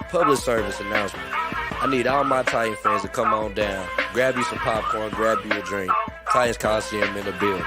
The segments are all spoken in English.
public service announcement. I need all my Titan fans to come on down, grab you some popcorn, grab you a drink. Titans Coliseum in the building.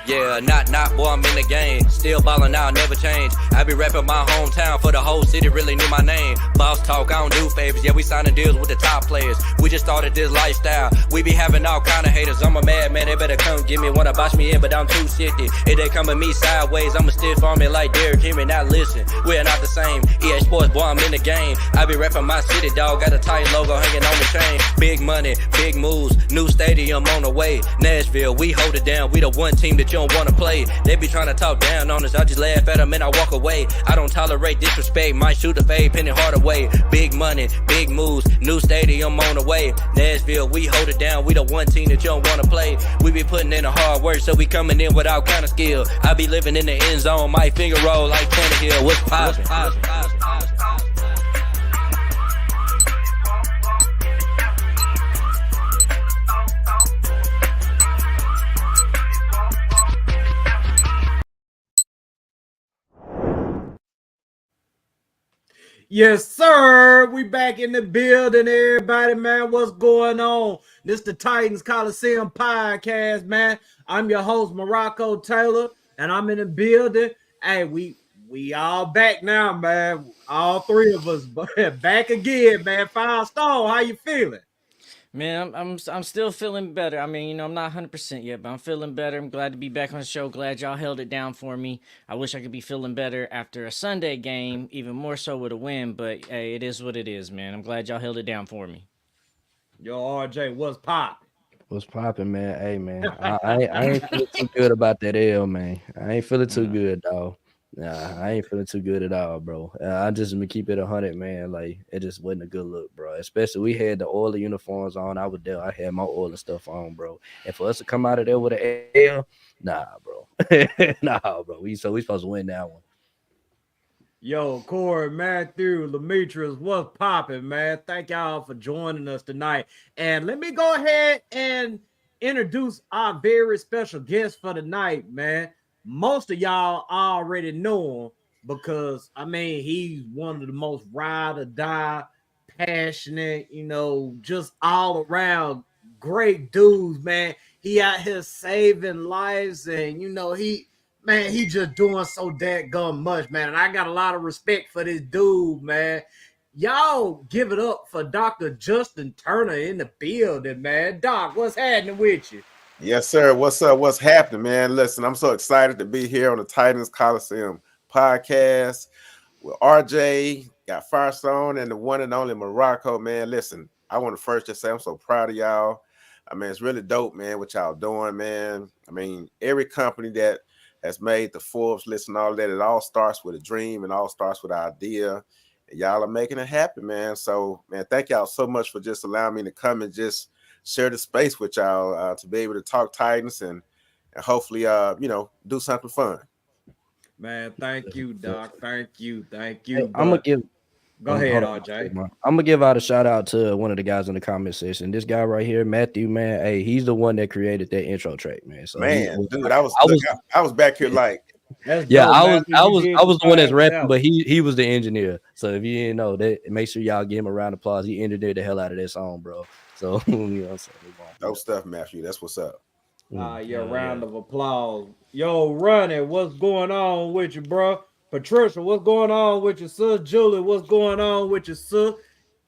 Yeah, not, boy, I'm in the game. Still ballin' out, never change. I be rapping my hometown for the whole city, really knew my name. Boss talk, I don't do favors. Yeah, we signing deals with the top players. We just started this lifestyle. We be having all kind of haters. I'm a madman, they better come get me. Wanna box me in, but I'm too shifty. If they come at me sideways, I'ma stiff on me like Derrick Henry. Now listen, we're not the same. EA Sports, boy, I'm in the game. I be rapping my city, dog. Got a Titan logo hanging on the chain. Big money, big moves. New stadium on the way. Nashville, we hold it down. We the one team that you don't wanna play. They be trying to talk down on us. I just laugh at them and I walk away. I don't tolerate disrespect. Might shoot a fade, Penny Hardaway. Big money, big moves. New stadium on the way. Nashville, we hold it down. We the one team that you don't wanna play. We be putting in the hard work, so we coming in with all kind of skill. I be living in the end zone. My finger roll like Tannehill. What's poppin'? Yes, sir. We back in the building, everybody, man. What's going on? This the Titans Coliseum Podcast, man. I'm your host, Marako Taylor, and I'm in the building. Hey, we all back now, man. All three of us back again, man. 5 Stone, how you feeling? Man, I'm still feeling better. I mean, I'm not 100% yet, but I'm feeling better. I'm glad to be back on the show. Glad y'all held it down for me. I wish I could be feeling better after a Sunday game, even more so with a win, but hey, it is what it is, man. I'm glad y'all held it down for me. Yo, RJ, what's poppin'? What's poppin', man? Hey, man, I ain't feeling too good about that L, man. I ain't feeling too good, dog. Nah, I ain't feeling too good at all, bro. I just gonna keep it 100, man. Like, it just wasn't a good look, bro. Especially we had the Oiler uniforms on. I was there. I had my Oiler stuff on, bro. And for us to come out of there with an L, nah, bro. Nah, bro. We supposed to win that one. Yo, Corey, Matthew, Demetrius, what's poppin', man? Thank y'all for joining us tonight. And let me go ahead and introduce our very special guest for the night, man. Most of y'all already know him because, I mean, he's one of the most ride or die, passionate, just all around great dudes, man. He out here saving lives and, he just doing so dadgum much, man. And I got a lot of respect for this dude, man. Y'all give it up for Dr. Justin Turner in the building, man. Doc, what's happening with you? Yes, sir. What's up? What's happening, man? Listen, I'm so excited to be here on the Titans Coliseum Podcast with RJ, got Firestone, and the one and only Marako, man. Listen, I want to first just say I'm so proud of y'all. I mean, it's really dope, man, what y'all doing, man. I mean, every company that has made the Forbes list and all that, it all starts with a dream and all starts with an idea. And y'all are making it happen, man. So, man, thank y'all so much for just allowing me to come and just share the space with y'all to be able to talk Titans and hopefully, do something fun. Man, thank you, Doc. Thank you. Hey, I'm gonna give. Go ahead, RJ. I'm gonna give out a shout out to one of the guys in the comment section. This guy right here, Matthew, man. Hey, he's the one that created that intro track, man. So dude, I was back here like. Yeah, I was the one that's rapping, but he was the engineer. So if you didn't know that, make sure y'all give him a round of applause. He engineered the hell out of that song, bro. So dope stuff, Matthew. That's what's up. Round of applause. Yo, Ronnie, what's going on with you, bro? Patricia, what's going on with you, sis? Julie, what's going on with you, sis?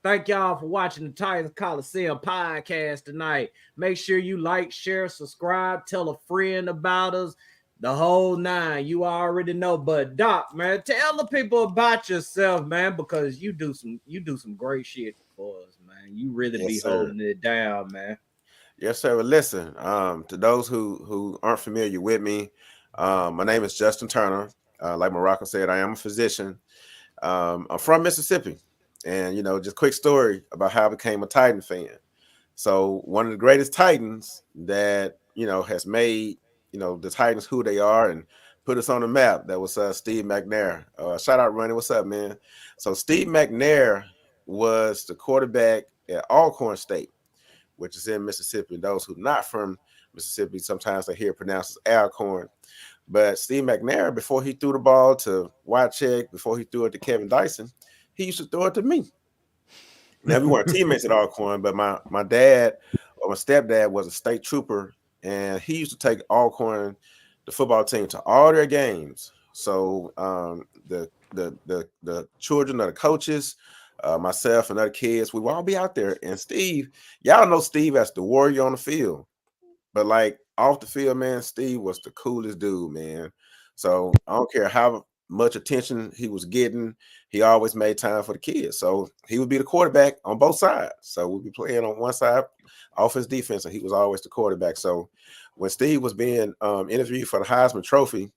Thank y'all for watching the Titans Coliseum Podcast tonight. Make sure you like, share, subscribe, tell a friend about us. The whole 9, you already know. But Doc, man, tell the people about yourself, man, because you do some great shit for us, man. You really be holding it down, man. Yes, sir. Well, listen, to those who aren't familiar with me, my name is Justin Turner. Like Marako said, I am a physician. I'm from Mississippi, and just quick story about how I became a Titan fan. So one of the greatest Titans that has made the Titans who they are and put us on the map. That was Steve McNair. Shout out, Ronnie. What's up, man? So Steve McNair was the quarterback at Alcorn State, which is in Mississippi. Those who not from Mississippi, sometimes they hear it pronounced as Alcorn. But Steve McNair, before he threw the ball to Wycheck, before he threw it to Kevin Dyson, he used to throw it to me. Now we weren't teammates at Alcorn, but my dad or my stepdad was a state trooper, and he used to take Alcorn, the football team, to all their games. So the children of the coaches, myself and other kids, we would all be out there. And Steve, y'all know Steve as the warrior on the field, but like off the field, man, Steve was the coolest dude, man. So I don't care how much attention he was getting, he always made time for the kids. So he would be the quarterback on both sides. So we'd be playing on one side, offense, defense, and he was always the quarterback. So when Steve was being interviewed for the Heisman Trophy,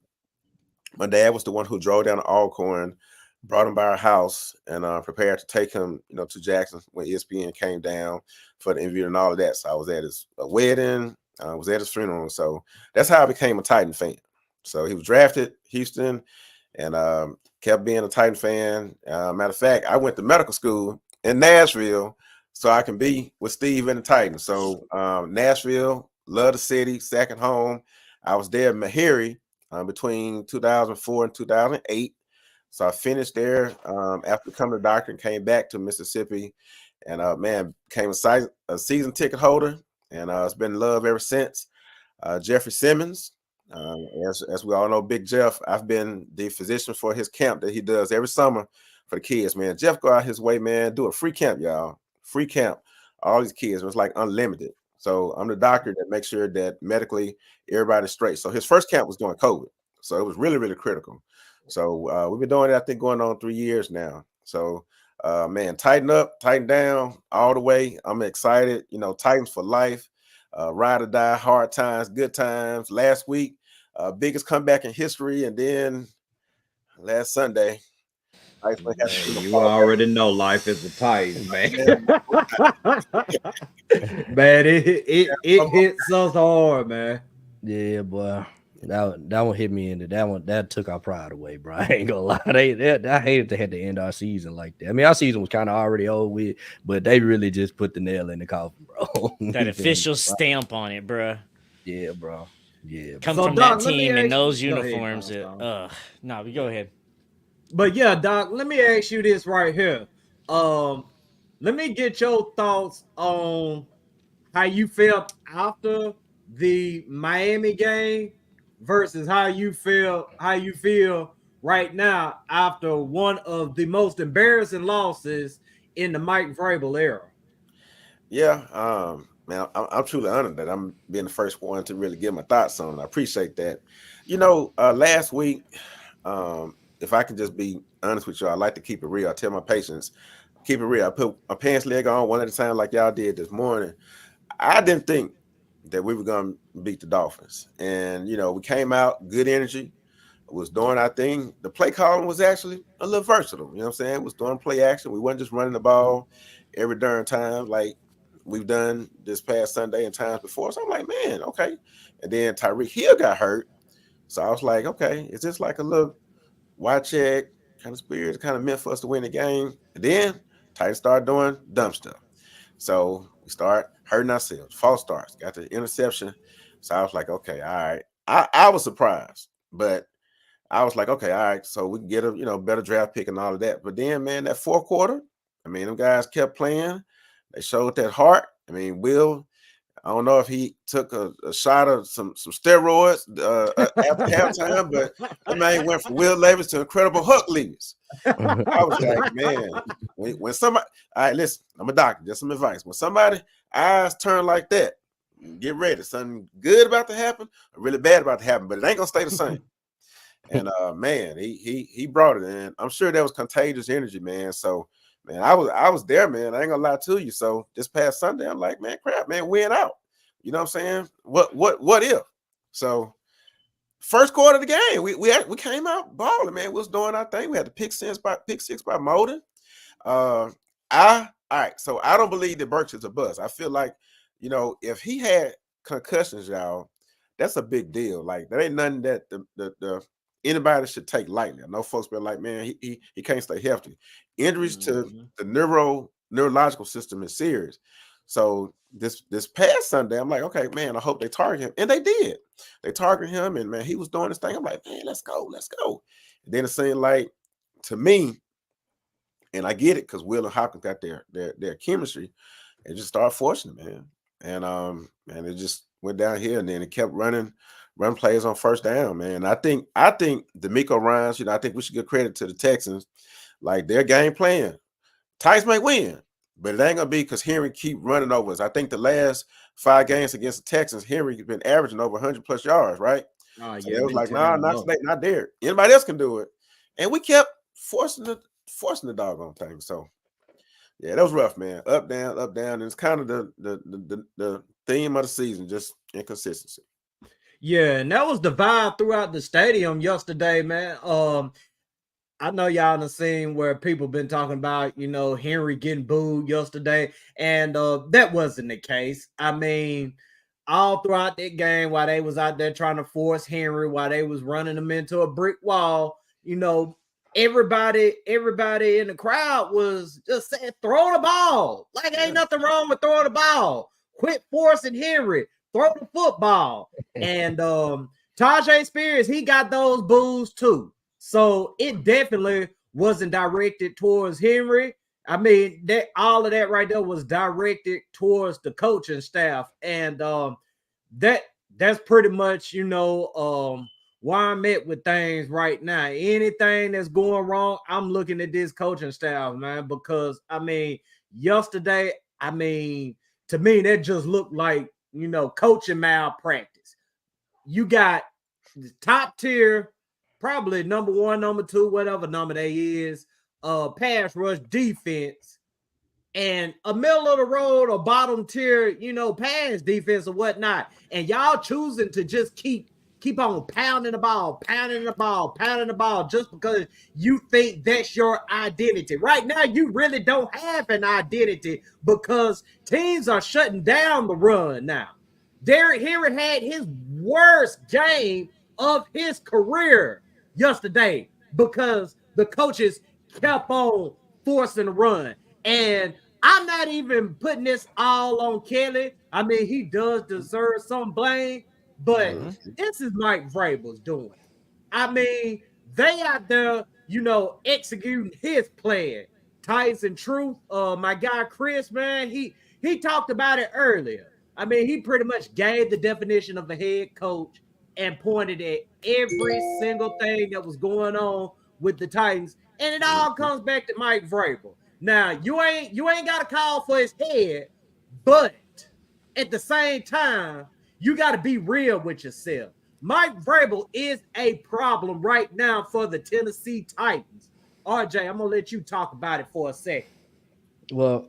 my dad was the one who drove down to Alcorn, brought him by our house, and prepared to take him, to Jackson when ESPN came down for the interview and all of that. So I was at his wedding, I was at his funeral. So that's how I became a Titan fan. So he was drafted Houston, and kept being a Titan fan. Matter of fact, I went to medical school in Nashville so I can be with Steve and the Titans. So Nashville, love the city, second home. I was there in Meharry between 2004 and 2008. So I finished there after becoming a doctor and came back to Mississippi, and became a season ticket holder, and it's been in love ever since. Jeffrey Simmons, as we all know, Big Jeff, I've been the physician for his camp that he does every summer for the kids, man. Jeff go out his way, man, do a free camp, y'all. Free camp. All these kids, it's like unlimited. So I'm the doctor that makes sure that medically everybody's straight. So his first camp was during COVID. So it was really, really critical. So we've been doing it, I think, going on 3 years now. So, tighten up, tighten down all the way. I'm excited. Titans for life, ride or die, hard times, good times. Last week, biggest comeback in history. And then last Sunday, you already know life is a Titans, man. Man, it hits us hard, man. Yeah, boy. That one hit me into that took our pride away, bro. I ain't gonna lie. I hated they had to end our season like that. I mean, our season was kind of already over with, but they really just put the nail in the coffin, bro. That official stamp on it, bro. Yeah, bro. Yeah. Come from Doc, that team in those uniforms. No, we go ahead. But yeah, Doc, let me ask you this right here. Let me get your thoughts on how you felt after the Miami game versus how you feel right now after one of the most embarrassing losses in the Mike Vrabel era. Yeah, man, I'm truly honored that I'm being the first one to really give my thoughts on it. I appreciate that. Last week, if I can just be honest with you, I like to keep it real. I tell my patients, keep it real. I put my pants leg on one at a time like y'all did this morning. I didn't think that we were going to beat the Dolphins. And, we came out, good energy, was doing our thing. The play calling was actually a little versatile. You know what I'm saying? It was doing play action. We weren't just running the ball every darn time like we've done this past Sunday and times before. So I'm like, man, okay. And then Tyreek Hill got hurt. So I was like, okay, is this like a little Wycheck kind of spirit kind of meant for us to win the game? And then Titans started doing dumb stuff. So we start hurting ourselves, false starts, got the interception. So I was like, okay, all right. I was surprised, but I was like, okay, all right. So we can get a better draft pick and all of that. But then, man, that fourth quarter, them guys kept playing. They showed that heart. Will, I don't know if he took a shot of some steroids after halftime, but that man went from Will Levis to Incredible Hulk Levis. I was like, man, when somebody, all right, listen, I'm a doctor, just some advice. When somebody eyes turn like that, get ready. Something good about to happen, or really bad about to happen, but it ain't gonna stay the same. And man, he brought it in. I'm sure that was contagious energy, man. So, man, I was there, man. I ain't gonna lie to you. So this past Sunday, I'm like, man, crap, man, win out. You know what I'm saying? What if? So first quarter of the game, we came out balling, man. We was doing our thing. We had the pick six by Moden. All right. So I don't believe that Burks is a bust. I feel like, if he had concussions, y'all, that's a big deal. Like, there ain't nothing that the anybody should take lightly. I know folks been like, man, he can't stay healthy. Injuries to the neurological system is serious. So this past Sunday, I'm like, okay, man, I hope they target him. And they did. They targeted him, and man, he was doing this thing. I'm like, man, let's go. And then it seemed like, to me, and I get it, because Will and Hopkins got their chemistry, and just started forcing it, man. And it just went down here, and then it kept run plays on first down, man. I think D'Amico Ryans, I think we should give credit to the Texans, like their game plan. Titans may win, but it ain't gonna be because Henry keep running over us. I think the last 5 games against the Texans, Henry's been averaging over 100+ yards, right? Oh, So yeah, it was like, nah, not there. Anybody else can do it, and we kept forcing the doggone thing. So yeah, that was rough, man. Up down. And it's kind of the theme of the season, just inconsistency. Yeah, and that was the vibe throughout the stadium yesterday, man. I know y'all done seen where people been talking about, Henry getting booed yesterday, and that wasn't the case. I mean, all throughout that game, while they was out there trying to force Henry, while they was running him into a brick wall, everybody in the crowd was just saying, throw the ball. Like, ain't nothing wrong with throwing the ball. Quit forcing Henry. Throw the football. And Tajay Spears, he got those boos too. So it definitely wasn't directed towards Henry. I mean, all of that right there was directed towards the coaching staff. And that's pretty much, why I'm at with things right now. Anything that's going wrong, I'm looking at this coaching staff, man, because yesterday, to me, that just looked like, coaching malpractice. You got the top tier, probably number 1, number 2, whatever number they is, pass rush defense, and a middle of the road or bottom tier, pass defense or whatnot. And y'all choosing to just keep on pounding the ball just because you think that's your identity. Right now, you really don't have an identity because teams are shutting down the run now. Derrick Henry had his worst game of his career yesterday because the coaches kept on forcing the run. And I'm not even putting this all on Kelly. I mean, he does deserve some blame, but this is Mike Vrabel's doing. I mean, they out there, executing his plan. Tyson Truth, my guy Chris, man, he talked about it earlier. I mean, he pretty much gave the definition of a head coach and pointed at every single thing that was going on with the Titans, and it all comes back to Mike Vrabel. Now, you ain't got to call for his head, but at the same time, you got to be real with yourself. Mike Vrabel is a problem right now for the Tennessee Titans. RJ, I'm gonna let you talk about it for a second. Well,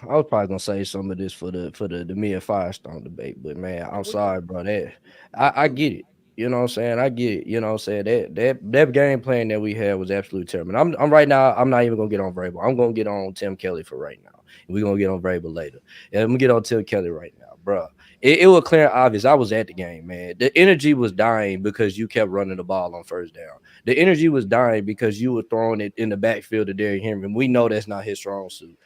I was probably gonna say some of this for the Mia Firestone debate, but man, I'm sorry, bro. That I get it. You know what I'm saying? I get it. You know what I'm saying? That game plan that we had was absolutely terrible. And I'm right now, I'm not even gonna get on Vrabel. I'm gonna get on Tim Kelly for right now. We're gonna get on Vrabel later. And I'm gonna get on Tim Kelly right now, bro. It was clear and obvious. I was at the game, man. The energy was dying because you kept running the ball on first down. The energy was dying because you were throwing it in the backfield to Derrick Henry. And we know that's not his strong suit.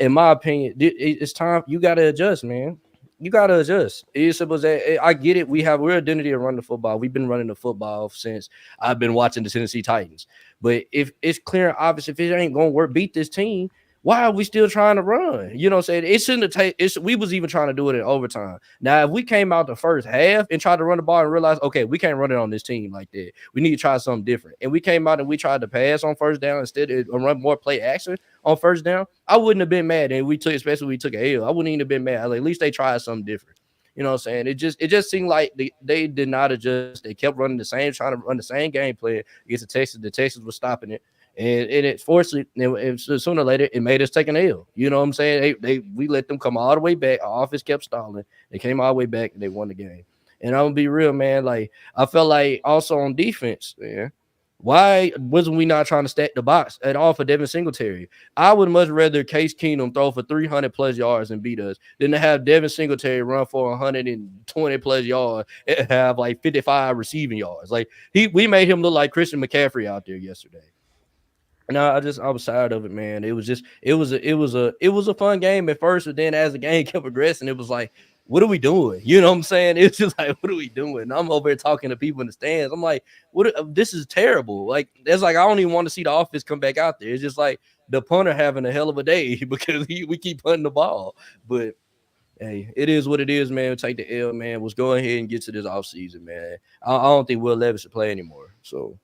In my opinion, it's time. You got to adjust, man. You got to adjust. It's simple as that. I get it. We're identity of running the football. We've been running the football since I've been watching the Tennessee Titans. But if it's clear and obvious, if it ain't going to work, beat this team, why are we still trying to run? You know what I'm saying? It shouldn't have we was even trying to do it in overtime. Now, if we came out the first half and tried to run the ball and realized, okay, we can't run it on this team like that. We need to try something different. And we came out and we tried to pass on first down instead of run more play action on first down. I wouldn't have been mad. And especially we took a L. I wouldn't even have been mad. Like, at least they tried something different. You know what I'm saying? It just seemed like they did not adjust. They kept running trying to run the same game plan against the Texans. The Texans were stopping it. And it fortunately, sooner or later, it made us take an L. You know what I'm saying? We let them come all the way back. Our offense kept stalling. They came all the way back, and they won the game. And I'm going to be real, man. Like, I felt like also on defense, man, why wasn't we not trying to stack the box at all for Devin Singletary? I would much rather Case Keenum throw for 300+ yards and beat us than to have Devin Singletary run for 120+ yards and have like 55 receiving yards. Like, we made him look like Christian McCaffrey out there yesterday. No, I was tired of it, man. It was a fun game at first, but then as the game kept progressing, it was like, what are we doing? You know what I'm saying? It's just like, what are we doing? I'm over here talking to people in the stands. I'm like, this is terrible. Like, it's like I don't even want to see the offense come back out there. It's just like the punter having a hell of a day because we keep punting the ball. But hey, it is what it is, man. We'll take the L, man. Let's go ahead and get to this offseason, man. I don't think Will Levis should play anymore. So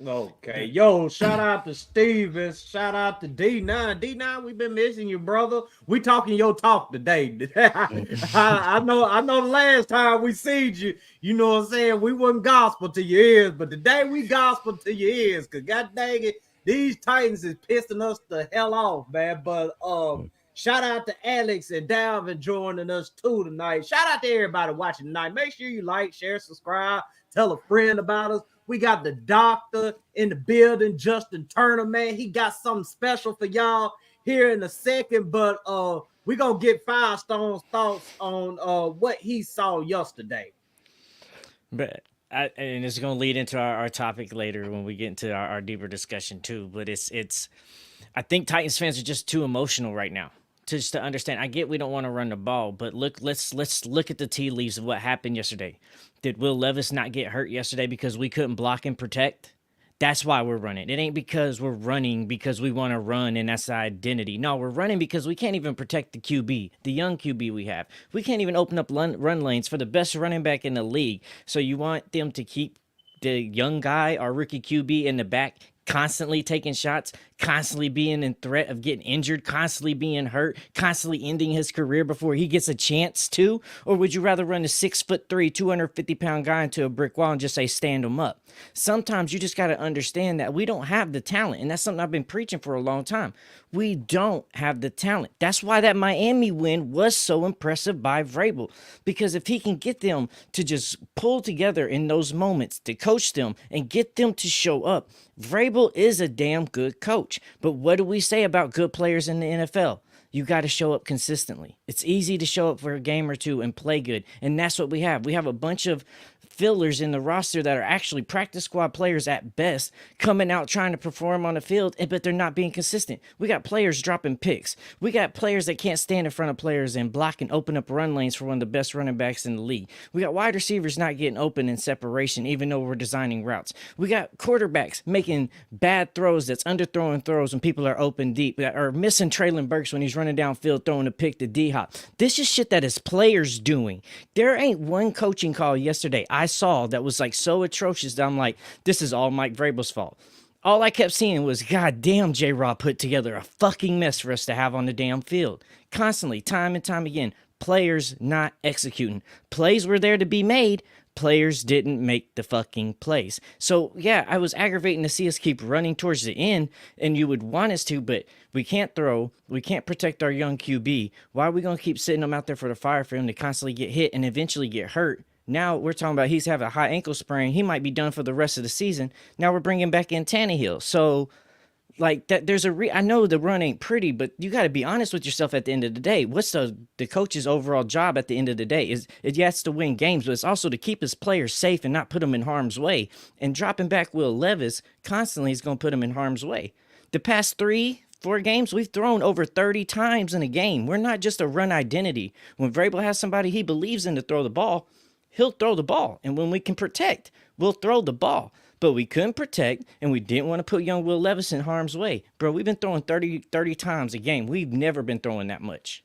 Okay, yo, shout out to Steven, shout out to D9. D9, we've been missing you, brother. We talking your talk today. I know the last time we seen you, you know what I'm saying, we wasn't gospel to your ears, but today we gospel to your ears, because god dang it, these Titans is pissing us the hell off, man. But shout out to Alex and Dalvin joining us too tonight. Shout out to everybody watching tonight. Make sure you like, share, subscribe, tell a friend about us. We got the doctor in the building, Justin Turner, man. He got something special for y'all here in a second, but we're going to get Firestone's thoughts on what he saw yesterday. But and it's going to lead into our topic later when we get into our deeper discussion too. But it's I think Titans fans are just too emotional right now just to understand. I get we don't want to run the ball, but let's look at the tea leaves of what happened yesterday. Did Will Levis not get hurt yesterday because we couldn't block and protect? That's why we're running. It ain't because we're running because we want to run and that's the identity. No, we're running because we can't even protect the QB, the young QB we have. We can't even open up run lanes for the best running back in the league. So you want them to keep the young guy, our rookie QB, in the back, constantly taking shots, constantly being in threat of getting injured, constantly being hurt, constantly ending his career before he gets a chance to? Or would you rather run a 6'3", 250-pound guy into a brick wall and just say, stand him up? Sometimes you just got to understand that we don't have the talent. And that's something I've been preaching for a long time. We don't have the talent. That's why that Miami win was so impressive by Vrabel. Because if he can get them to just pull together in those moments, to coach them and get them to show up, Vrabel is a damn good coach. But what do we say about good players in the NFL? You got to show up consistently. It's easy to show up for a game or two and play good. And that's what we have. We have a bunch of fillers in the roster that are actually practice squad players at best, coming out trying to perform on the field, but they're not being consistent. We got players dropping picks. We got players that can't stand in front of players and block and open up run lanes for one of the best running backs in the league. We got wide receivers not getting open in separation, even though we're designing routes. We got quarterbacks making bad throws that's underthrowing throws when people are open deep, or missing Traylon Burks when he's running downfield throwing a pick to D-Hop. This is shit that is players doing. There ain't one coaching call yesterday I saw that was like so atrocious that I'm like, this is all Mike Vrabel's fault. All I kept seeing was, God damn, J-Rob put together a fucking mess for us to have on the damn field. Constantly, time and time again, players not executing. Plays were there to be made. Players didn't make the fucking plays. So, yeah, I was aggravating to see us keep running towards the end, and you would want us to, but we can't throw. We can't protect our young QB. Why are we going to keep sitting them out there for the fire for him to constantly get hit and eventually get hurt? Now we're talking about he's having a high ankle sprain. He might be done for the rest of the season. Now we're bringing back in Tannehill. So, like, that, there's I know the run ain't pretty, but you got to be honest with yourself at the end of the day. What's the coach's overall job at the end of the day? Yes, to win games, but it's also to keep his players safe and not put them in harm's way. And dropping back Will Levis constantly is going to put him in harm's way. The past 3-4 games, we've thrown over 30 times in a game. We're not just a run identity. When Vrabel has somebody he believes in to throw the ball, he'll throw the ball. And when we can protect, we'll throw the ball. But we couldn't protect, and we didn't want to put young Will Levis in harm's way. Bro, we've been throwing 30 times a game. We've never been throwing that much.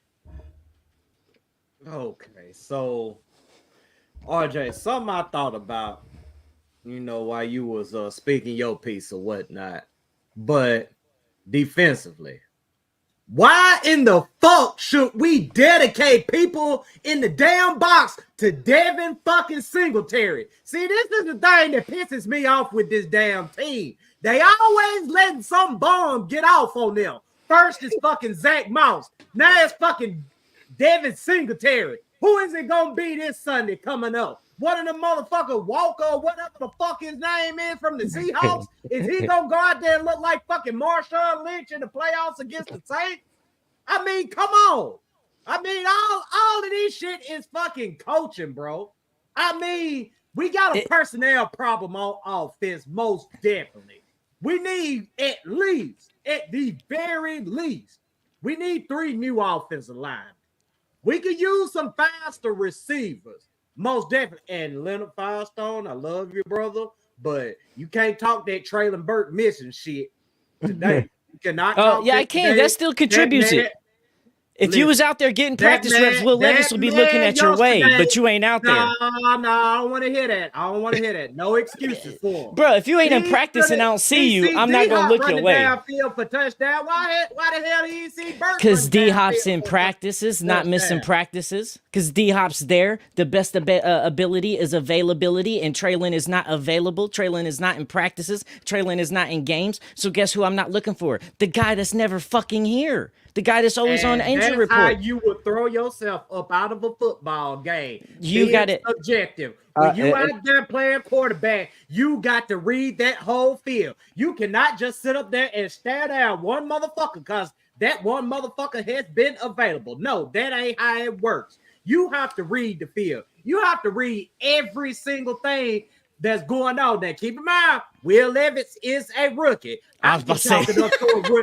Okay, so, RJ, something I thought about, while you was speaking your piece or whatnot, but defensively, why in the fuck should we dedicate people in the damn box to Devin fucking Singletary? See, this is the thing that pisses me off with this damn team. They always letting some bomb get off on them. First is fucking Zach Mouse. Now it's fucking Devin Singletary. Who is it gonna be this Sunday coming up? One of the motherfucker Walker or whatever the fuck his name is from the Seahawks? Is he gonna go out there and look like fucking Marshawn Lynch in the playoffs against the Saints? I mean, come on. I mean, all of this shit is fucking coaching, bro. I mean, we got a personnel problem on offense, most definitely. We need at the very least, we need 3 new offensive linemen. We could use some faster receivers, most definitely. And Leonard Firestone, I love you, brother, but you can't talk that Traylon Burke missing shit today. You cannot talk yeah, that I can. today. That still contributes it. If you was out there getting practice reps, Will Levis would be looking at your way, but you ain't out there. No, I don't want to hear that. No excuses for him. Bro, if you ain't in practice and I don't see you, I'm not gonna look your way. Downfield for touchdown. Why the hell did he see Burke? Because D-Hop's in practices, not missing practices. Because D-Hop's there. The best ability is availability, and Traylon is not available. Traylon is not in practices. Traylon is not in games. So guess who I'm not looking for? The guy that's never fucking here. The guy that's always on the injury report. How you would throw yourself up out of a football game. You got it. Objective. When you out there playing quarterback, you got to read that whole field. You cannot just sit up there and stare down one motherfucker because that one motherfucker has been available. No, that ain't how it works. You have to read the field. You have to read every single thing that's going on there. Keep in mind, Will Levis is a rookie. I was about to say.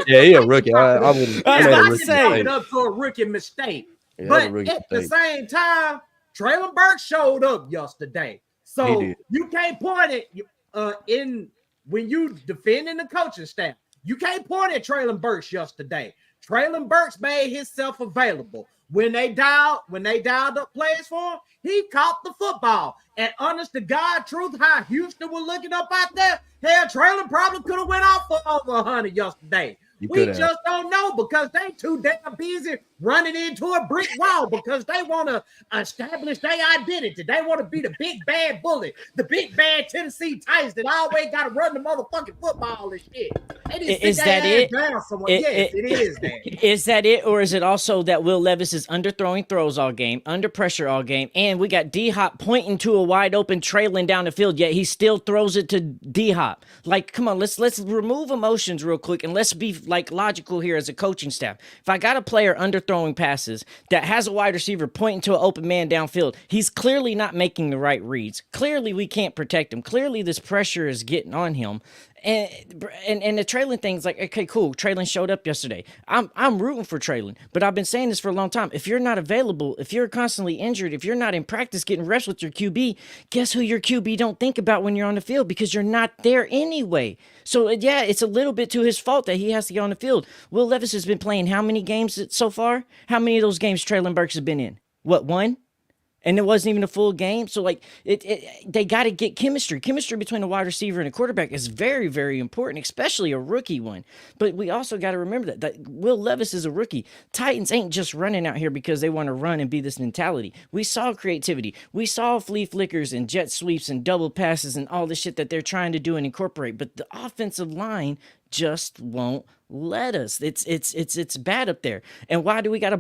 Yeah, he's a rookie. I would say it up to a rookie mistake. Yeah, but at the same time, Traylon Burke showed up yesterday. So you can't point it when you defending the coaching staff. You can't point at Traylon Burks yesterday. Traylon Burks made himself available. When they dialed up plays for him, he caught the football. And honest to God, truth, how Houston was looking up out there, hell, Traylon probably could have went off for over 100 yesterday. We just don't know because they too damn busy running into a brick wall because they want to establish their identity. They want to be the big bad bully, the big bad Tennessee Titans that always got to run the motherfucking football and shit. Is that it? Yes, it is that. Is that it, or is it also that Will Levis is underthrowing throws all game, under pressure all game, and we got D-Hop pointing to a wide open Traylon down the field, yet he still throws it to D-Hop? Like, come on, let's remove emotions real quick and let's be like logical here as a coaching staff. If I got a player underthrowing passes that has a wide receiver pointing to an open man downfield, he's clearly not making the right reads. Clearly we can't protect him. Clearly this pressure is getting on him. And the Traylon thing's like, okay, cool. Traylon showed up yesterday. I'm rooting for Traylon, but I've been saying this for a long time. If you're not available, if you're constantly injured, if you're not in practice getting reps with your QB, guess who your QB don't think about when you're on the field because you're not there anyway. So yeah, it's a little bit to his fault that he has to get on the field. Will Levis has been playing how many games so far? How many of those games Traylon Burks has been in? What, one? And it wasn't even a full game. So, like, they got to get chemistry. Chemistry between a wide receiver and a quarterback is very, very important, especially a rookie one. But we also got to remember that Will Levis is a rookie. Titans ain't just running out here because they want to run and be this mentality. We saw creativity. We saw flea flickers and jet sweeps and double passes and all the shit that they're trying to do and incorporate. But the offensive line just won't let us. It's bad up there. And why do we got to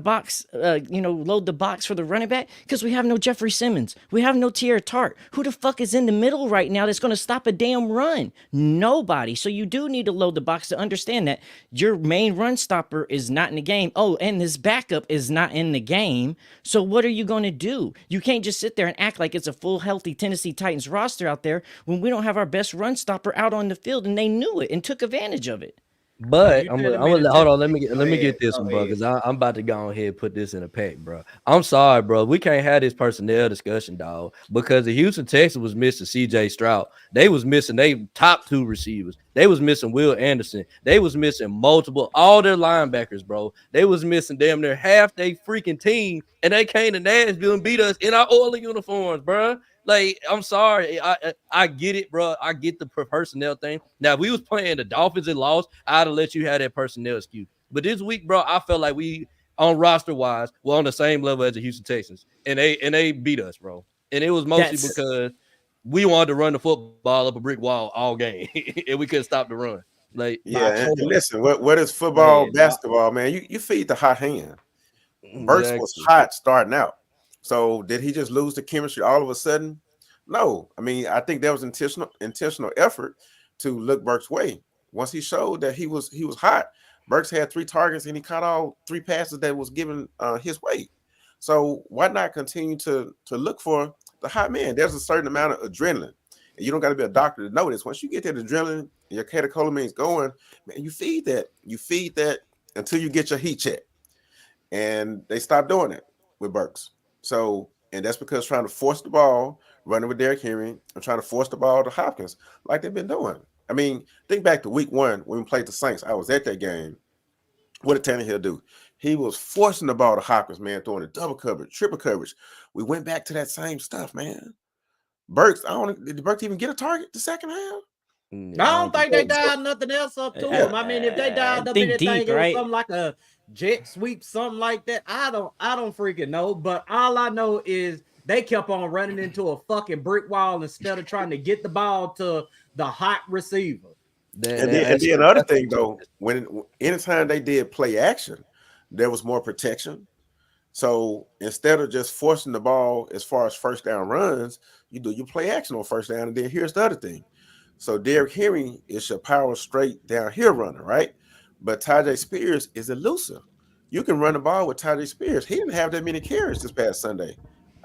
load the box for the running back? Because we have no Jeffrey Simmons. We have no Tierra Tart. Who the fuck is in the middle right now that's going to stop a damn run? Nobody. So you do need to load the box to understand that your main run stopper is not in the game. Oh, and this backup is not in the game. So what are you going to do? You can't just sit there and act like it's a full healthy Tennessee Titans roster out there when we don't have our best run stopper out on the field, and they knew it and took advantage of it. But I'm gonna hold on. Let me get this one, bro, because I'm about to go ahead and put this in a pack, bro. I'm sorry, bro. We can't have this personnel discussion, dog, because the Houston Texans was missing C.J. Stroud. They was missing their top 2 receivers. They was missing Will Anderson. They was missing all their linebackers, bro. They was missing damn near half their freaking team, and they came to Nashville and beat us in our Oilers uniforms, bro. Like, I'm sorry. I get it, bro. I get the personnel thing. Now, if we was playing the Dolphins and lost, I'd have let you have that personnel skew. But this week, bro, I felt like we, on roster-wise, were on the same level as the Houston Texans. And they beat us, bro. And it was mostly because we wanted to run the football up a brick wall all game. And we couldn't stop the run. Like, yeah, and listen, what is football, basketball, man? You feed the hot hand. Burks was hot starting out. So did he just lose the chemistry all of a sudden? No. I mean, I think there was intentional effort to look Burks' way. Once he showed that he was hot, Burks had 3 targets and he caught all 3 passes that was given his way. So why not continue to look for the hot man? There's a certain amount of adrenaline. And you don't got to be a doctor to know this. Once you get that adrenaline and your catecholamines going, man, you feed that. You feed that until you get your heat check. And they stopped doing it with Burks. So, and that's because trying to force the ball, running with Derrick Henry, and trying to force the ball to Hopkins like they've been doing. I mean, think back to week 1 when we played the Saints. I was at that game. What did Tannehill do? He was forcing the ball to Hopkins, man, throwing the double coverage, triple coverage. We went back to that same stuff, man. Burks, did Burks even get a target the second half? I don't think they dialed nothing else up to him. I mean, if they dialed up anything, it was something like a jet sweep, something like that. I don't freaking know. But all I know is they kept on running into a fucking brick wall instead of trying to get the ball to the hot receiver. And then another thing though, anytime they did play action, there was more protection. So instead of just forcing the ball as far as first down runs, you do your play action on first down. And then here's the other thing. So Derrick Henry is your power straight downhill runner, right? But Tyjae Spears is elusive. You can run the ball with Tyjae Spears. He didn't have that many carries this past Sunday.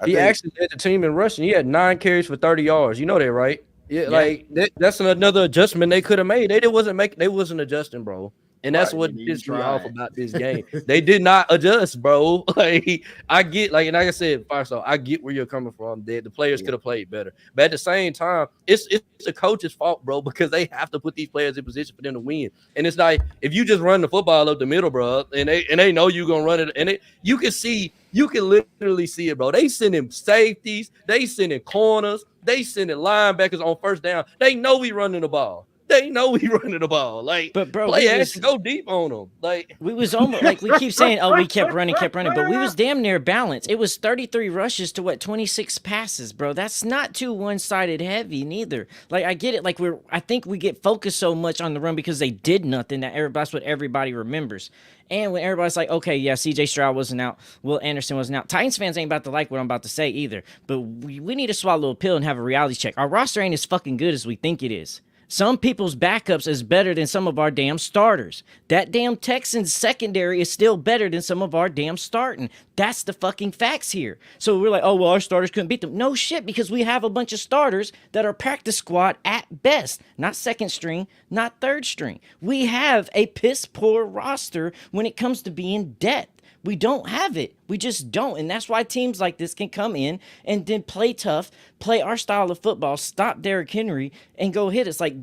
He actually led the team in rushing. He had 9 carries for 30 yards. You know that, right? Yeah. Like that's another adjustment they could have made. They wasn't adjusting, bro. And that's what pissed me off about this game. They did not adjust, bro. Like I get, like I said, first off, I get where you're coming from. The players could have played better, but at the same time, it's the coach's fault, bro, because they have to put these players in position for them to win. And it's like if you just run the football up the middle, bro, and they know you're gonna run it, and you can literally see it, bro. They sending safeties, they sending corners, they sending linebackers on first down. They know we running the ball. They know we running the ball. Like, but bro, play action, go deep on them. Like, we was almost like we keep saying, oh, we kept running, but we was damn near balanced. It was 33 rushes to 26 passes, bro. That's not too one-sided heavy, neither. Like, I get it. Like, I think we get focused so much on the run because they did nothing that's what everybody remembers. And when everybody's like, okay, yeah, C.J. Stroud wasn't out, Will Anderson wasn't out. Titans fans ain't about to like what I'm about to say either. But we need to swallow a pill and have a reality check. Our roster ain't as fucking good as we think it is. Some people's backups is better than some of our damn starters. That damn Texans secondary is still better than some of our damn starting. That's the fucking facts here. So we're like, oh, well, our starters couldn't beat them. No shit, because we have a bunch of starters that are practice squad at best. Not second string, not third string. We have a piss poor roster when it comes to being depth. We don't have it. We just don't. And that's why teams like this can come in and then play tough, play our style of football, stop Derrick Henry, and go hit us. Like,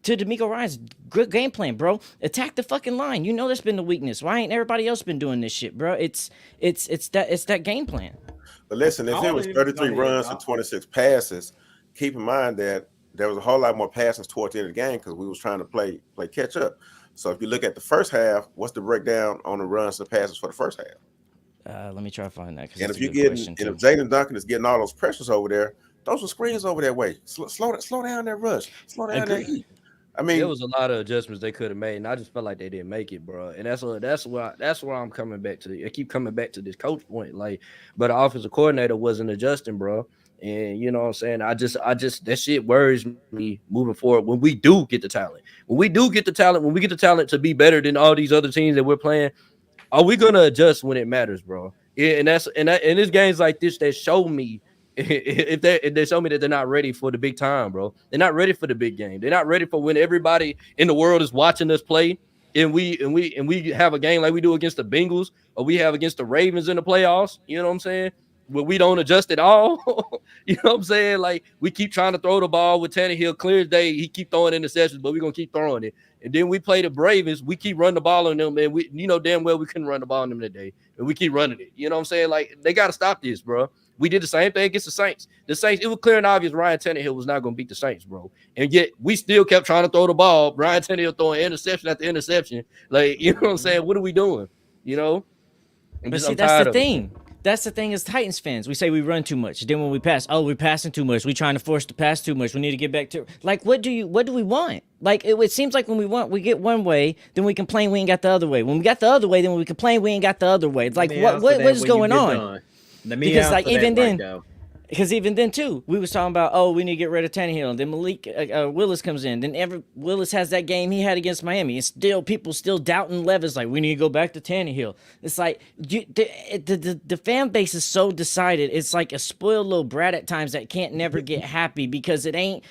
to DeMeco Ryans, good game plan, bro. Attack the fucking line. You know that's been the weakness. Why ain't everybody else been doing this shit, bro? It's that game plan. But listen, if it was 33 runs and 26 passes, keep in mind that there was a whole lot more passes towards the end of the game because we was trying to play catch up. So if you look at the first half, what's the breakdown on the runs and passes for the first half? Let me try to find that. And if if Jaden Duncan is getting all those pressures over there, those are screens over that way. Slow down that rush. Slow down that heat. I mean, there was a lot of adjustments they could have made, and I just felt like they didn't make it, bro. And that's where I'm coming back to. I keep coming back to this coach point, like, but the offensive coordinator wasn't adjusting, bro. And you know what I'm saying? I just that shit worries me moving forward when we do get the talent. When we get the talent to be better than all these other teams that we're playing, are we gonna adjust when it matters, bro? Yeah, and it's games like this that show me if they show me that they're not ready for the big time, bro. They're not ready for the big game. They're not ready for when everybody in the world is watching us play. And we have a game like we do against the Bengals or we have against the Ravens in the playoffs. You know what I'm saying? Where we don't adjust at all. You know what I'm saying? Like, we keep trying to throw the ball with Tannehill. Clear as day, he keep throwing interceptions, but we're going to keep throwing it. And then we play the Ravens. We keep running the ball on them, and you know damn well we couldn't run the ball on them today. And we keep running it. You know what I'm saying? Like, they got to stop this, bro. We did the same thing against the Saints. The Saints, it was clear and obvious Ryan Tannehill was not going to beat the Saints, bro. And yet, we still kept trying to throw the ball. Ryan Tannehill throwing interception after interception. Like, you know what I'm saying? What are we doing? You know? But see, that's the thing. That's the thing as Titans fans. We say we run too much. Then when we pass, we're passing too much. We're trying to force the pass too much. We need to get back to like what do we want? Like it seems like when we get one way, then we complain we ain't got the other way. When we got the other way, then we complain we ain't got the other way. It's like what is going on? Because like even then, Because even then too, we was talking about, we need to get rid of Tannehill, and then Malik Willis comes in. Then Willis has that game he had against Miami, and still people still doubting Levis, like we need to go back to Tannehill. It's like the fan base is so decided. It's like a spoiled little brat at times that can't never get happy because it ain't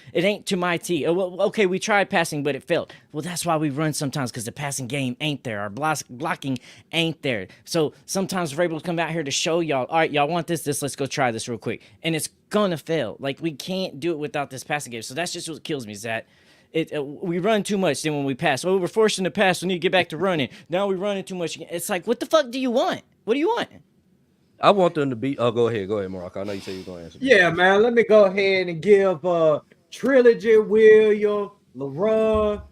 to my T. Well, okay, we tried passing, but it failed. Well, that's why we run sometimes, because the passing game ain't there. Our blocking ain't there. So sometimes Vrabel will come out here to show y'all, all right, y'all want this, let's go try this real quick. And it's gonna fail. Like, we can't do it without this passing game. So that's just what kills me, is that we run too much. Then when we pass, we're forcing to pass, we need to get back to running. Now we're running too much. It's like, what the fuck do you want? What do you want? I want them to be. Oh, go ahead, Marako. I know you said you were going to answer. Yeah, man. Let me go ahead and give Trilogy, William, LeBron,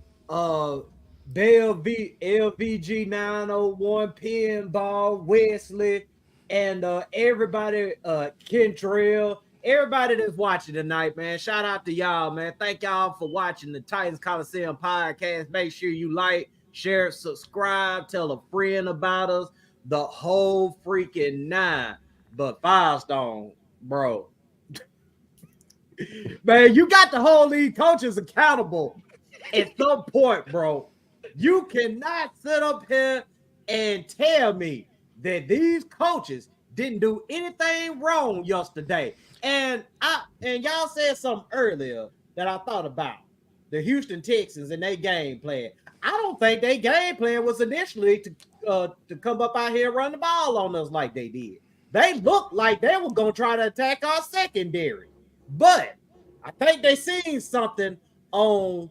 LVG 901, Pinball, Wesley, and everybody, Kentrell, everybody that's watching tonight, man. Shout out to y'all, man. Thank y'all for watching the Titans Coliseum Podcast. Make sure you like, share, subscribe, tell a friend about us, the whole freaking 9. But Firestone, bro, man, you got to hold these coaches accountable at some point, bro. You cannot sit up here and tell me that these coaches didn't do anything wrong yesterday. And y'all said something earlier that I thought about. The Houston Texans and their game plan. I don't think their game plan was initially to come up out here and run the ball on us like they did. They looked like they were going to try to attack our secondary. But I think they seen something on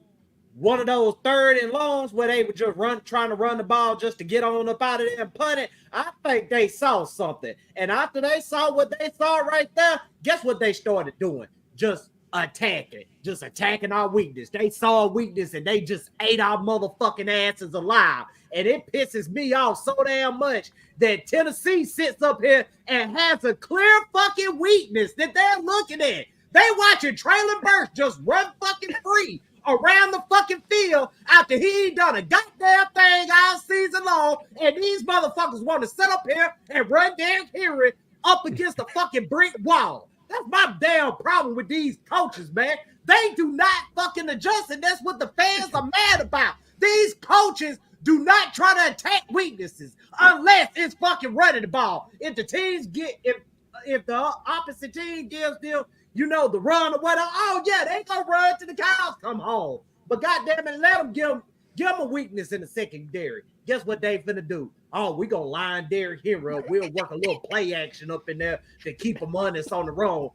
one of those 3rd and longs where they were just trying to run the ball just to get on up out of there and punt it. I think they saw something. And after they saw what they saw right there, guess what they started doing? Just attacking our weakness. They saw a weakness and they just ate our motherfucking asses alive. And it pisses me off so damn much that Tennessee sits up here and has a clear fucking weakness that they're looking at. They watching Traylon Burks just run fucking free around the fucking field after he done a goddamn thing all season long, and these motherfuckers want to sit up here and run Derrick Henry up against the fucking brick wall. That's my damn problem with these coaches, man. They do not fucking adjust, and that's what the fans are mad about. These coaches do not try to attack weaknesses unless it's fucking running the ball. If the teams if the opposite team gives them, the run or whatever, they gonna run to the cows come home. But goddamn it, let them give them a weakness in the secondary. Guess what they finna do? Oh, we gonna line Derrick Henry up. We'll work a little play action up in there to keep them honest on the run.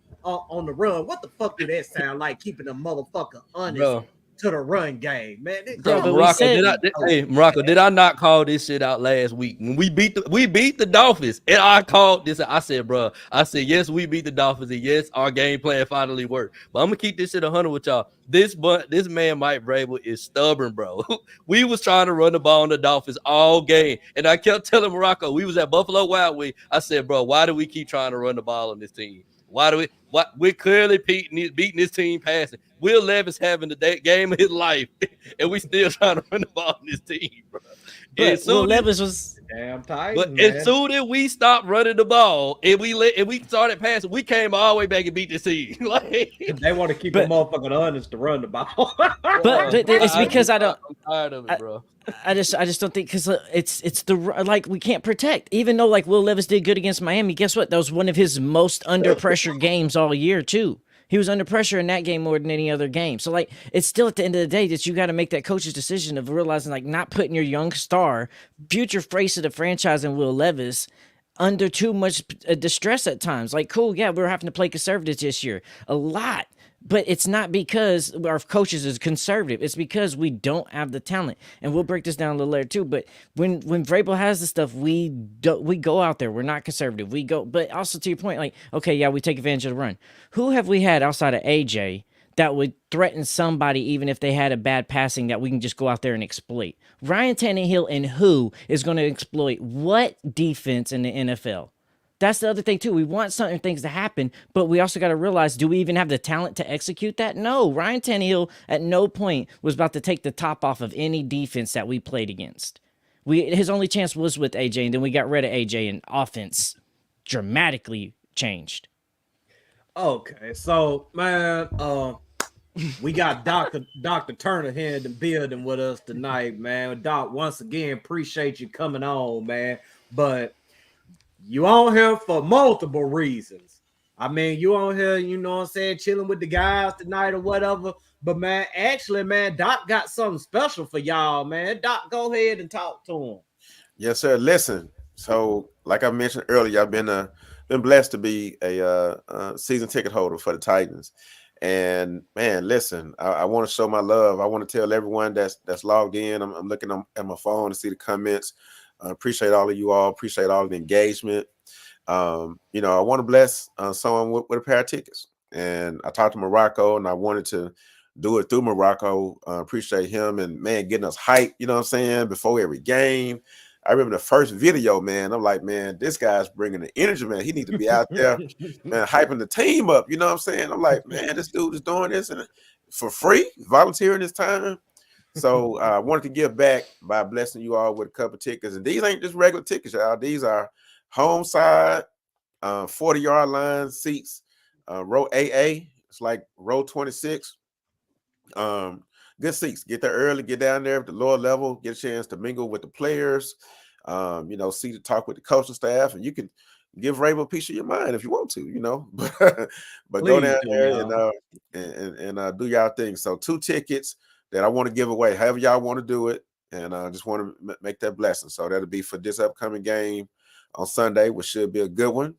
What the fuck do that sound like? Keeping a motherfucker honest to the run game, man. Marako, did I not call this shit out last week when we beat the Dolphins? And I called this. I said, yes, we beat the Dolphins, and yes, our game plan finally worked. But I'm gonna keep this shit 100 with y'all. This man Mike Vrabel is stubborn, bro. We was trying to run the ball on the Dolphins all game, and I kept telling Marako, we was at Buffalo Wild Wings. I said, bro, why do we keep trying to run the ball on this team? We're clearly beating this team passing. Will Levis having the game of his life, and we still trying to run the ball on this team, bro. But Will Levis was damn tight. But as soon as we stopped running the ball and we started passing, we came all the way back and beat the team. They want to keep the motherfucker honest to run the ball. but it's because I'm tired of it, bro. I just don't think, because it's we can't protect. Even though Will Levis did good against Miami, guess what? That was one of his most under pressure games all year too. He was under pressure in that game more than any other game. So it's still at the end of the day that you got to make that coach's decision of realizing not putting your young star, future face of the franchise, in Will Levis under too much distress at times. Cool, yeah, we're having to play conservative this year a lot. But it's not because our coaches is conservative. It's because we don't have the talent. And we'll break this down a little later too. But when Vrabel has the stuff, we go out there. We're not conservative. We go. But also to your point, we take advantage of the run. Who have we had outside of AJ that would threaten somebody even if they had a bad passing that we can just go out there and exploit? Ryan Tannehill, and who is going to exploit what defense in the NFL? That's the other thing, too. We want certain things to happen, but we also got to realize, do we even have the talent to execute that? No. Ryan Tannehill at no point was about to take the top off of any defense that we played against. His only chance was with AJ, and then we got rid of AJ, and offense dramatically changed. Okay, so man, we got Dr. Turner here in the building with us tonight, man. Doc, once again, appreciate you coming on, man. But you on here for multiple reasons. I mean, you on here, you know what I'm saying, chilling with the guys tonight or whatever. But man, actually, man, Doc got something special for y'all, man. Doc, go ahead and talk to him. Yes, sir. Listen. So, like I mentioned earlier, I've been blessed to be a season ticket holder for the Titans. And man, listen, I want to show my love. I want to tell everyone that's logged in. I'm looking at my phone to see the comments. Appreciate all of you all. Appreciate all the engagement. You know, I want to bless someone with a pair of tickets. And I talked to Marako, and I wanted to do it through Marako. Appreciate him and man getting us hyped. You know what I'm saying? Before every game. I remember the first video, man. I'm like, man, this guy's bringing the energy, man. He needs to be out there, man, hyping the team up. You know what I'm saying? I'm like, man, this dude is doing this and for free, volunteering his time. So I wanted to give back by blessing you all with a couple tickets. And these ain't just regular tickets, y'all. These are home side, 40-yard line seats, row AA. It's like row 26. Good seats. Get there early, get down there at the lower level, get a chance to mingle with the players, you know, see to talk with the coaching staff, and you can give Vrabel a piece of your mind if you want to, you know. But go down there and do y'all thing. So 2 tickets that I want to give away, however y'all want to do it, and I just want to make that blessing. So that'll be for this upcoming game on Sunday, which should be a good one.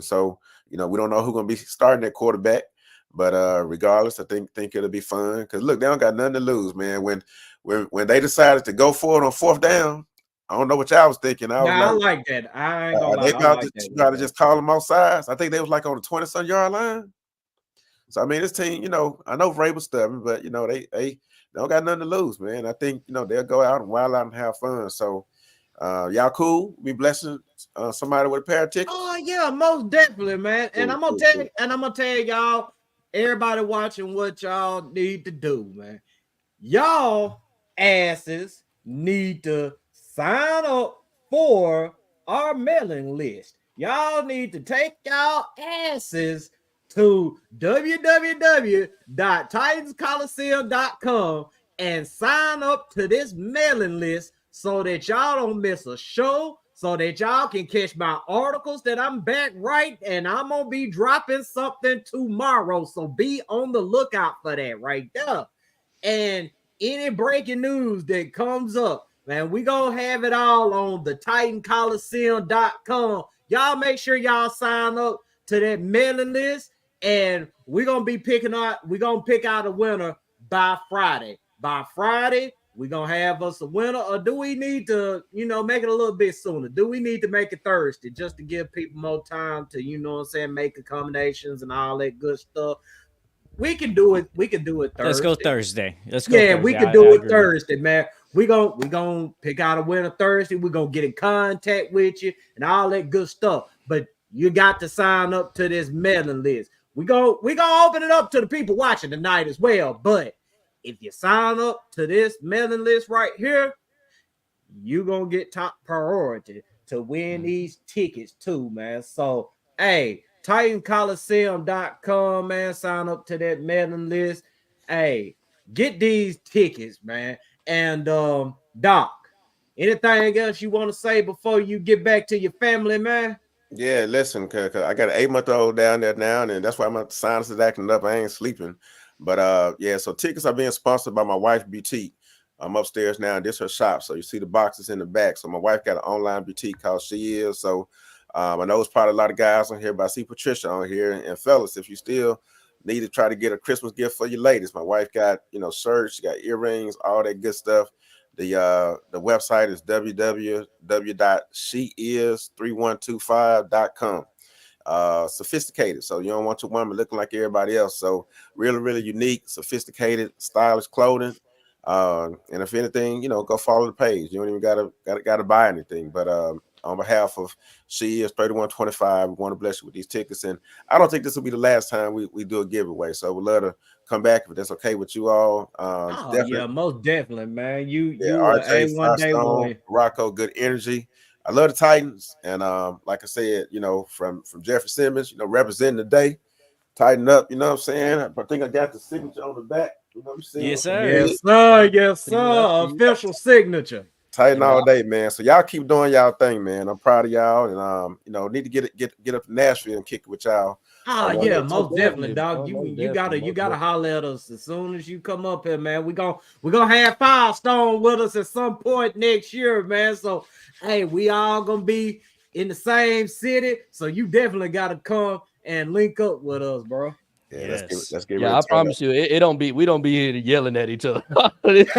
So you know, we don't know who's gonna be starting at quarterback. But regardless, I think it'll be fun because look, they don't got nothing to lose, man. When they decided to go for it on 4th down, I don't know what y'all was thinking. I like that. I ain't gonna lie. They about to just call them off sides. I think they was like on the 20-some yard line. So I mean, this team, you know, I know Vrabel's stubborn, but you know they don't got nothing to lose, man. I think you know they'll go out and wild out and have fun. So y'all cool? Be blessing somebody with a pair of tickets. Oh yeah, most definitely, man. And I'm gonna tell y'all. Everybody watching what y'all need to do, man. Y'all asses need to sign up for our mailing list. Y'all need to take y'all asses to www.titanscoliseum.com and sign up to this mailing list so that y'all don't miss a show, so that y'all can catch my articles that I'm back right, and I'm gonna be dropping something tomorrow. So be on the lookout for that right there. And any breaking news that comes up, man, we gonna have it all on the TitansColiseum.com. Y'all make sure y'all sign up to that mailing list, and we're gonna pick out a winner by Friday. By Friday, we're gonna have us a winner, or do we need to, you know, make it a little bit sooner? Do we need to make it Thursday just to give people more time to, you know what I'm saying, make accommodations and all that good stuff? We can do it. We can do it Thursday. Let's go Thursday. We can do it Thursday, man. We gonna pick out a winner Thursday. We're gonna get in contact with you and all that good stuff. But you got to sign up to this mailing list. We gonna open it up to the people watching tonight as well. But if you sign up to this mailing list right here, you're going to get top priority to win these tickets too, man. So, hey, TitansColiseum.com, man. Sign up to that mailing list. Hey, get these tickets, man. And, Doc, anything else you want to say before you get back to your family, man? Yeah, listen, cause I got an 8-month-old down there now, and that's why my sinus is acting up. I ain't sleeping. But yeah, so tickets are being sponsored by my wife's boutique. I'm upstairs now, and this is her shop. So you see the boxes in the back. So my wife got an online boutique called She Is. So I know it's probably a lot of guys on here, but I see Patricia on here. And fellas, if you still need to try to get a Christmas gift for your ladies, my wife got, you know, shirts, she got earrings, all that good stuff. The website is www.sheis3125.com. Sophisticated, so you don't want your woman looking like everybody else. So really unique, sophisticated, stylish clothing. And if anything, you know, go follow the page. You don't even gotta buy anything. But on behalf of She Is 3125, we want to bless you with these tickets. And I don't think this will be the last time we do a giveaway. So we'd love to come back if that's okay with you all. Yeah, most definitely, man. You RJ, one day Marako, good energy. I love the Titans, and like I said, you know, from Jeffrey Simmons, you know, representing the day. tighten up. You know what I'm saying? I think I got the signature on the back. You know what I'm saying? Yes, sir. Yes, sir. Yes, sir. Official signature. Tighten all day, man. So y'all keep doing y'all thing, man. I'm proud of y'all, and need to get up to Nashville and kick it with y'all. Yeah, most definitely, dog. You gotta holler at us as soon as you come up here, man. We're gonna have Firestone with us at some point next year, man. So hey, we all gonna be in the same city. So you definitely gotta come and link up with us, bro. Yeah, let's get I promise you, we don't be here yelling at each other. It's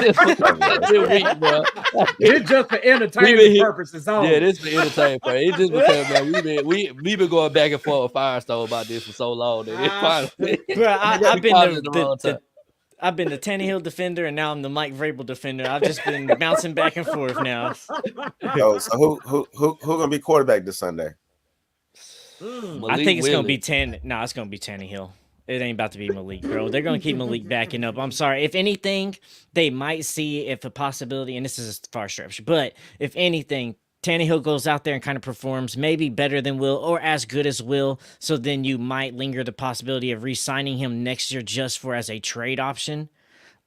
just for entertainment purposes. Yeah, this for entertainment. It's just because, man, we've been going back and forth with Firestone about this for so long. I've been the Tannehill defender, and now I'm the Mike Vrabel defender. I've just been bouncing back and forth now. So who gonna be quarterback this Sunday? I think it's gonna be it's gonna be Tannehill. It ain't about to be Malik, bro. They're going to keep Malik backing up. I'm sorry. If anything, they might see if a possibility, and this is a far stretch, but if anything, Tannehill goes out there and kind of performs maybe better than Will or as good as Will, so then you might linger the possibility of re-signing him next year just for as a trade option,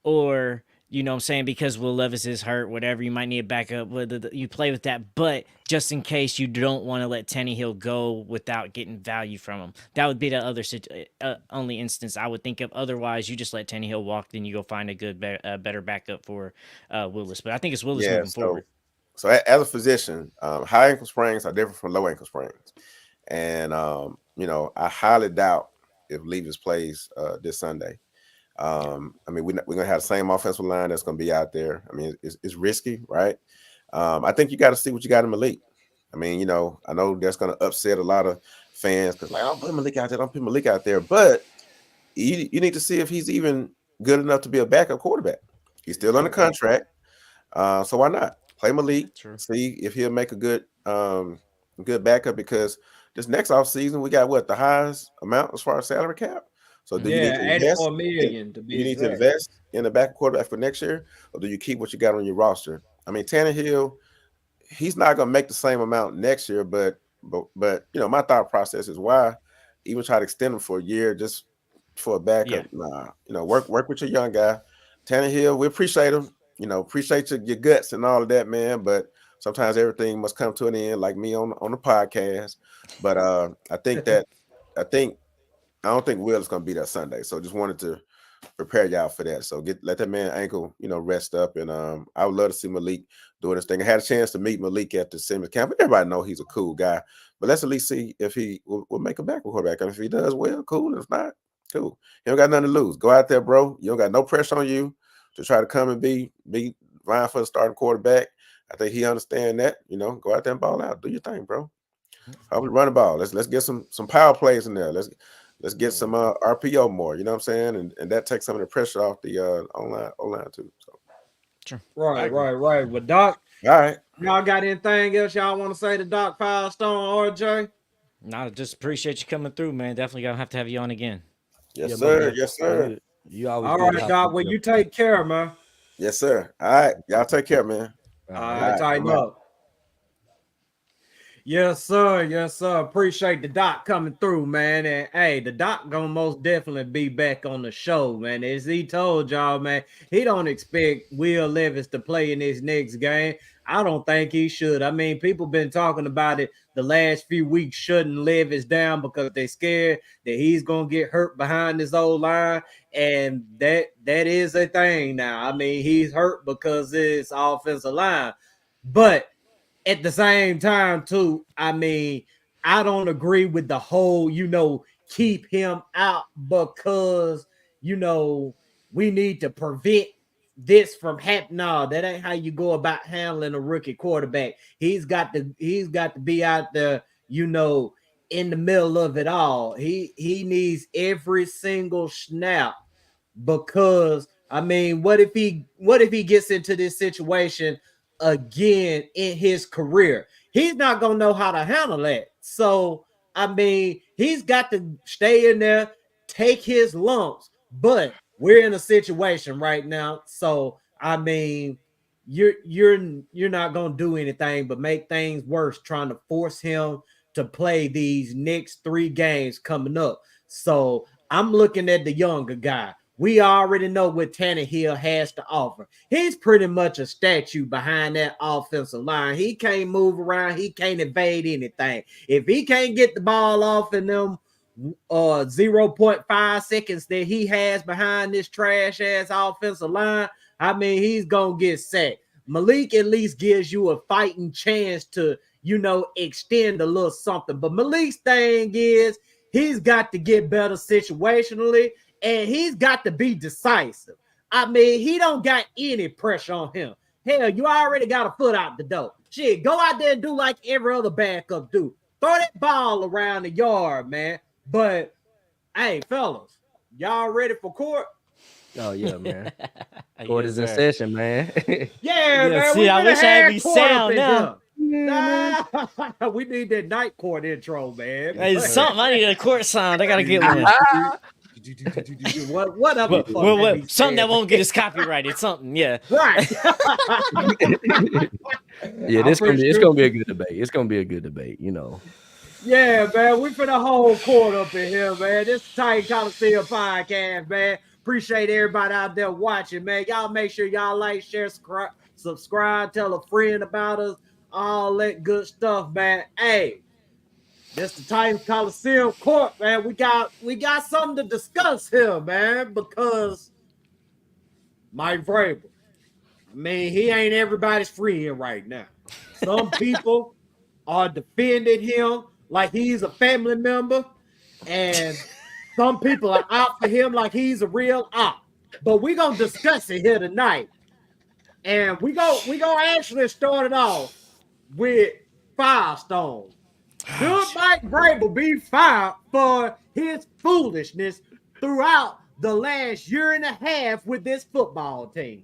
or, you know what I'm saying, because Will Levis is hurt, whatever, you might need a backup, you play with that, but just in case you don't want to let Tannehill go without getting value from him. That would be the other only instance I would think of. Otherwise, you just let Tannehill walk, then you go find a good, better backup for Willis. But I think it's Willis moving forward. So as a physician, high ankle sprains are different from low ankle sprains. And, I highly doubt if Levis plays this Sunday. We're gonna have the same offensive line that's gonna be out there. I mean, it's risky, right? I think you got to see what you got in Malik. I mean, I know that's gonna upset a lot of fans because I don't put Malik out there, but you need to see if he's even good enough to be a backup quarterback. He's still under contract, so why not play Malik? True. See if he'll make a good backup, because this next offseason we got the highest amount as far as salary cap. So do you need to invest? $84 million to be you need to invest in the backup quarterback for next year, or do you keep what you got on your roster? I mean, Tannehill, he's not going to make the same amount next year, but my thought process is why even try to extend him for a year just for a backup. Yeah. Nah, work with your young guy. Tannehill, we appreciate him. Appreciate your guts and all of that, man. But sometimes everything must come to an end, like me on the podcast. But I don't think Will is going to be there Sunday. So just wanted to prepare y'all for that. So let that man ankle, rest up. And I would love to see Malik doing this thing. I had a chance to meet Malik at the Simmons camp, but everybody know he's a cool guy. But let's at least see if he will make a backup quarterback. And if he does, well, cool. If not, cool. You don't got nothing to lose. Go out there, bro. You don't got no pressure on you to try to come and be vying for the starting quarterback. I think he understands that. Go out there and ball out. Do your thing, bro. How we run the ball? Let's get some power plays in there. Let's get some RPO more, you know what I'm saying? And that takes some of the pressure off the online too. So sure. Right. Well, Doc, all right. Y'all got anything else y'all want to say to Doc Firestone, RJ? No, just appreciate you coming through, man. Definitely gonna have to have you on again. Yes, sir. Yes, sir. You always all right, Doc. Well, you take care, man. Yes, sir. All right. Y'all take care, man. All right. Tighten up. Yes, sir. Yes, sir. Appreciate the Doc coming through, man. And hey, the Doc gonna most definitely be back on the show, man. As he told y'all, man, he don't expect Will Levis to play in this next game. I don't think he should. I mean, people been talking about it the last few weeks, shutting Levis down because they scared that he's gonna get hurt behind his old line, and that is a thing now. I mean, he's hurt because it's offensive line, but at the same time, too, I mean, I don't agree with the whole, keep him out because, we need to prevent this from happening. No, that ain't how you go about handling a rookie quarterback. He's got to be out there, in the middle of it all. He needs every single snap, because I mean, what if he gets into this situation again in his career? He's not gonna know how to handle that. So I mean, he's got to stay in there, take his lumps. But we're in a situation right now, so I mean, you're not gonna do anything but make things worse, trying to force him to play these next 3 games coming up. So I'm looking at the younger guy. We already know what Tannehill has to offer. He's pretty much a statue behind that offensive line. He can't move around. He can't evade anything. If he can't get the ball off in them 0.5 seconds that he has behind this trash ass offensive line, I mean, he's gonna get sacked. Malik at least gives you a fighting chance to, extend a little something. But Malik's thing is he's got to get better situationally, and he's got to be decisive. I mean, he don't got any pressure on him. Hell, you already got a foot out the door. Shit, go out there and do like every other backup do. Throw that ball around the yard, man. But, hey, fellas, y'all ready for court? Oh, yeah, man. Court is in session, man. Yeah, man. See, I wish I had me sound now. Nah, we need that night court intro, man. Hey, something. I need a court sound. I gotta get one. What other something that won't get us copyrighted. Something, yeah. Right. Yeah, it's gonna be a good debate. It's gonna be a good debate, Yeah, man. We finna hold court up in here, man. This is Titans Coliseum Podcast, man. Appreciate everybody out there watching, man. Y'all make sure y'all like, share, subscribe, tell a friend about us, all that good stuff, man. Hey, this the Titans Coliseum Court, man. We got something to discuss here, man, because Mike Vrabel, I mean, he ain't everybody's friend right now. Some people are defending him like he's a family member, and some people are out for him like he's a real op. But we're going to discuss it here tonight. And we gonna actually start it off with Firestone. Should Mike Vrabel be fired for his foolishness throughout the last year and a half with this football team?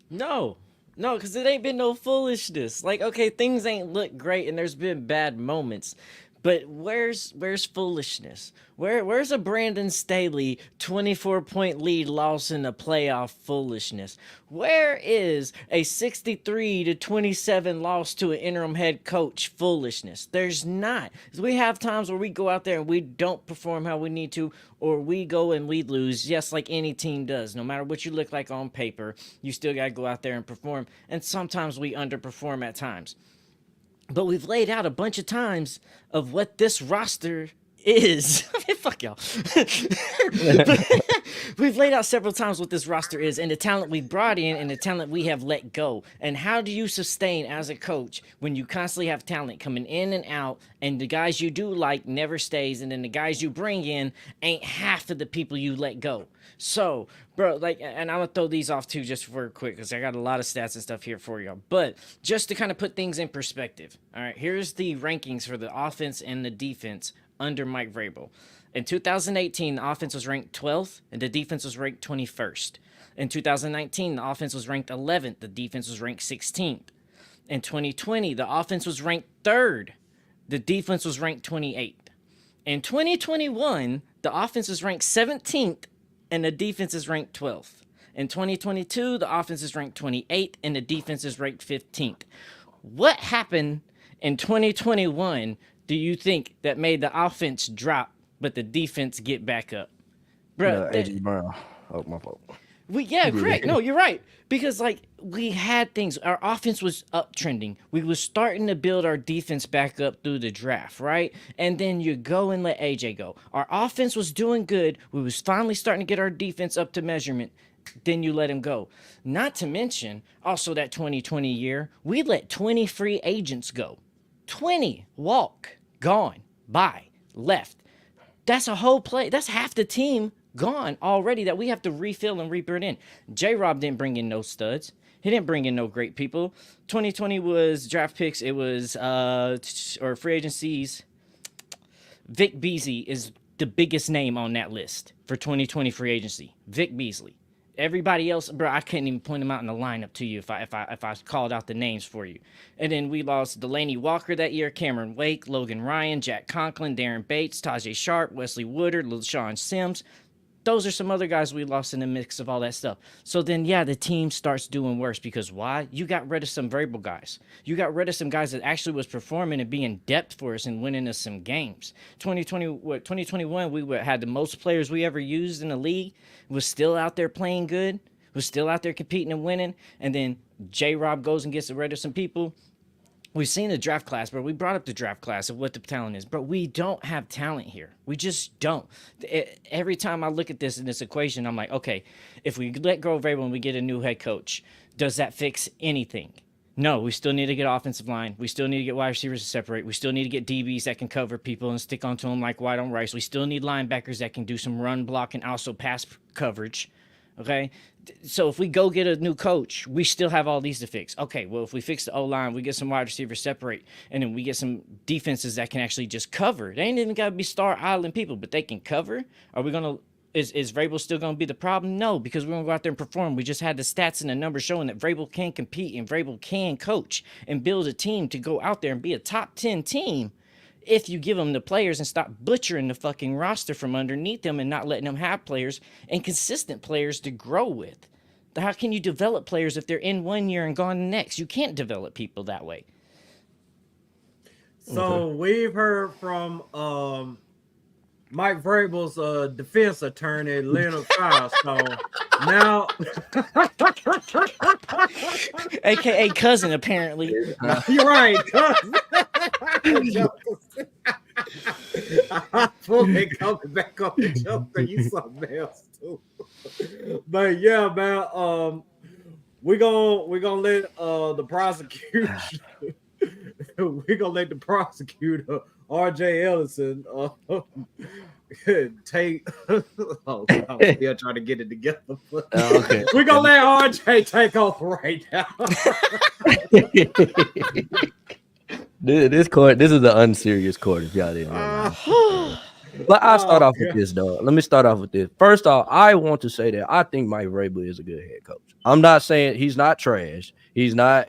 No, because it ain't been no foolishness. Like, okay, things ain't looked great and there's been bad moments. But where's foolishness? Where's a Brandon Staley 24-point lead loss in the playoff foolishness? Where is a 63-27 loss to an interim head coach foolishness? There's not. We have times where we go out there and we don't perform how we need to, or we go and we lose, just like any team does. No matter what you look like on paper, you still got to go out there and perform. And sometimes we underperform at times. But we've laid out a bunch of times of what this roster is. I mean, fuck y'all. We've laid out several times what this roster is and the talent we brought in and the talent we have let go. And how do you sustain as a coach when you constantly have talent coming in and out and the guys you do like never stays and then the guys you bring in ain't half of the people you let go? So, bro, and I'm going to throw these off too just for quick because I got a lot of stats and stuff here for y'all. But just to kind of put things in perspective, all right, here's the rankings for the offense and the defense under Mike Vrabel. In 2018, the offense was ranked 12th and the defense was ranked 21st. In 2019, the offense was ranked 11th. The defense was ranked 16th. In 2020, the offense was ranked 3rd. The defense was ranked 28th. In 2021, the offense was ranked 17th. And the defense is ranked 12th. In 2022, the offense is ranked 28th, and the defense is ranked 15th. What happened in 2021, do you think, that made the offense drop, but the defense get back up? Bro, A.J. Brown. Oh, my fault. Correct. No, you're right. Because, we had things. Our offense was uptrending. We was starting to build our defense back up through the draft, right? And then you go and let AJ go. Our offense was doing good. We was finally starting to get our defense up to measurement. Then you let him go. Not to mention, also that 2020 year, we let 20 free agents go. 20 walk, gone, bye, left. That's a whole play. That's half the team gone already that we have to refill and rebirth in. J-Rob didn't bring in no studs. He didn't bring in no great people. 2020 was draft picks. It was or free agencies. Vic Beasley is the biggest name on that list for 2020 free agency. Vic Beasley. Everybody else, bro, I couldn't even point them out in the lineup to you if I called out the names for you. And then we lost Delaney Walker that year, Cameron Wake, Logan Ryan, Jack Conklin, Darren Bates, Tajay Sharp, Wesley Woodard, LaShawn Sims. Those are some other guys we lost in the mix of all that stuff. So then, yeah, the team starts doing worse because why? You got rid of some Vrabel guys. You got rid of some guys that actually was performing and being depth for us and winning us some games. 2021, we had the most players we ever used in the league. Was still out there playing good. Was still out there competing and winning. And then J-Rob goes and gets rid of some people. We've seen the draft class, bro. We brought up the draft class of what the talent is, but we don't have talent here. We just don't. Every time I look at this in this equation, I'm like, okay, if we let go of Vrabel and we get a new head coach, does that fix anything? No, we still need to get offensive line. We still need to get wide receivers to separate. We still need to get DBs that can cover people and stick onto them like White on Rice. We still need linebackers that can do some run block and also pass coverage. Okay, so if we go get a new coach, we still have all these to fix. Okay, well, if we fix the O-line, we get some wide receivers separate, and then we get some defenses that can actually just cover. They ain't even got to be Star Island people, but they can cover. Are we going to – is Vrabel still going to be the problem? No, because we're going to go out there and perform. We just had the stats and the numbers showing that Vrabel can compete and Vrabel can coach and build a team to go out there and be a top 10 team. If you give them the players and stop butchering the fucking roster from underneath them and not letting them have players and consistent players to grow with. How can you develop players if they're in 1 year and gone the next? You can't develop people that way. So we've heard from Mike Vrabel's defense attorney, Leonard Firestone. Now, AKA cousin, apparently. you're right. I'm fully coming back up the joke. You something else too. But yeah, man. We're gonna let the prosecution. We're gonna let the prosecutor RJ Ellison take. Oh, I'm still trying to get it together. Okay. We're gonna let RJ take over right now. This is the unserious court, if y'all didn't know. But I'll start off with this, though. Let me start off with this. First off, I want to say that I think Mike Vrabel is a good head coach. I'm not saying he's not trash. He's not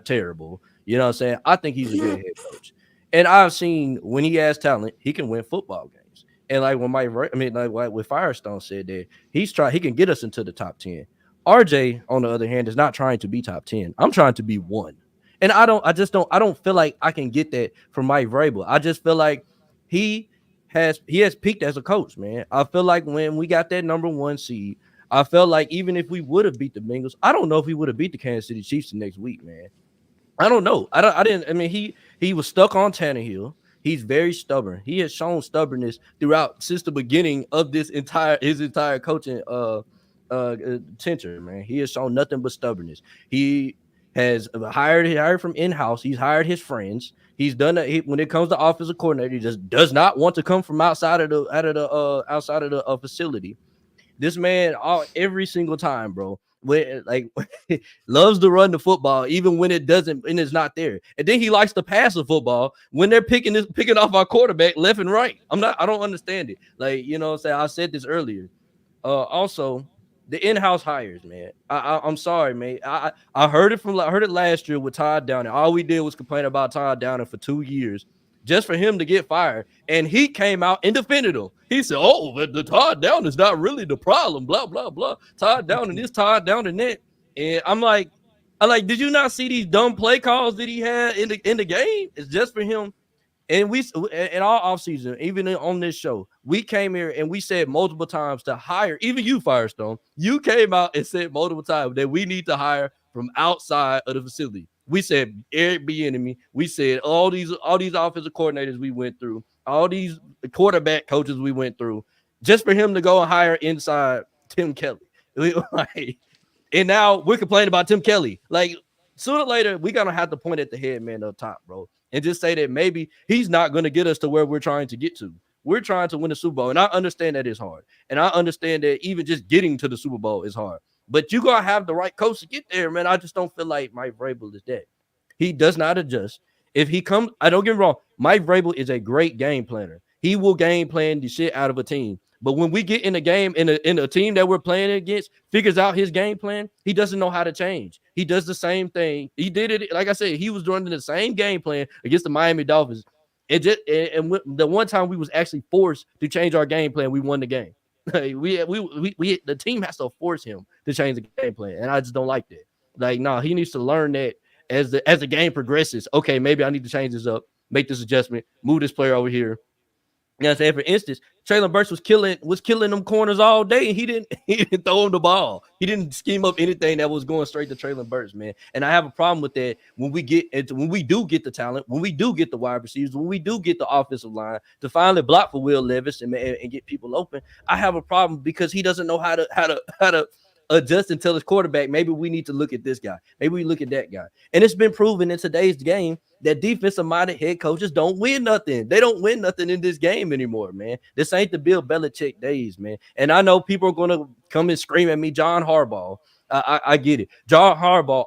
terrible. You know what I'm saying? I think he's a good head coach. And I've seen when he has talent, he can win football games. And like when like what Firestone said that he can get us into the top 10. RJ, on the other hand, is not trying to be top 10. I'm trying to be 1. And I don't feel like I can get that from Mike Vrabel. I just feel like he has peaked as a coach, man. I feel like when we got that number 1 seed, I felt like even if we would have beat the Bengals, I don't know if we would have beat the Kansas City Chiefs the next week, man. I don't know. He was stuck on Tannehill. He's very stubborn. He has shown stubbornness throughout since the beginning of his entire coaching tenure, man. He has shown nothing but stubbornness. He has hired from in-house. He's hired his friends. He's done that. When it comes to offensive coordinator, he just does not want to come from outside of the facility. This man, every single time, bro, loves to run the football even when it doesn't and it's not there. And then he likes to pass the football when they're picking off our quarterback left and right. I don't understand it. Like, you know what I'm saying? I said this earlier. Also, the in-house hires, man. I'm sorry, man. I heard it last year with Todd Downing. All we did was complain about Todd Downing for 2 years, just for him to get fired. And he came out and defended him. He said, "Oh, but the Todd Downing is not really the problem." Blah blah blah. Todd Downing this, Todd Downing that. And I'm like, did you not see these dumb play calls that he had in the game? It's just for him. And we in our offseason, even on this show, we came here and we said multiple times to hire, even you, Firestone, you came out and said multiple times that we need to hire from outside of the facility. We said Eric Bieniemy. We said all these offensive coordinators we went through, all these quarterback coaches we went through, just for him to go and hire inside Tim Kelly. And now we're complaining about Tim Kelly. Like, sooner or later, we're going to have to point at the head man up top, bro, and just say that maybe he's not going to get us to where we're trying to get to. We're trying to win the Super Bowl, and I understand that it's hard. And I understand that even just getting to the Super Bowl is hard. But you got to have the right coach to get there, man. I just don't feel like Mike Vrabel is that. He does not adjust. If he comes, I don't get me wrong, Mike Vrabel is a great game planner. He will game plan the shit out of a team. But when we get in a game, in a team that we're playing against, figures out his game plan, he doesn't know how to change. He does the same thing. He did it, like I said, he was doing the same game plan against the Miami Dolphins. The one time we was actually forced to change our game plan, we won the game. Like, the team has to force him to change the game plan, and I just don't like that. Like, no, he needs to learn that as the game progresses. Okay, maybe I need to change this up, make this adjustment, move this player over here. You know what I'm saying? For instance, Traylon Burks was killing them corners all day, and he didn't throw him the ball. He didn't scheme up anything that was going straight to Traylon Burks, man. And I have a problem with that when we do get the talent, when we do get the wide receivers, when we do get the offensive line to finally block for Will Levis and get people open. I have a problem because he doesn't know how to adjust and tell his quarterback, maybe we need to look at this guy. Maybe we look at that guy. And it's been proven in today's game that defensive-minded head coaches don't win nothing. They don't win nothing in this game anymore, man. This ain't the Bill Belichick days, man. And I know people are going to come and scream at me, John Harbaugh. I get it. John Harbaugh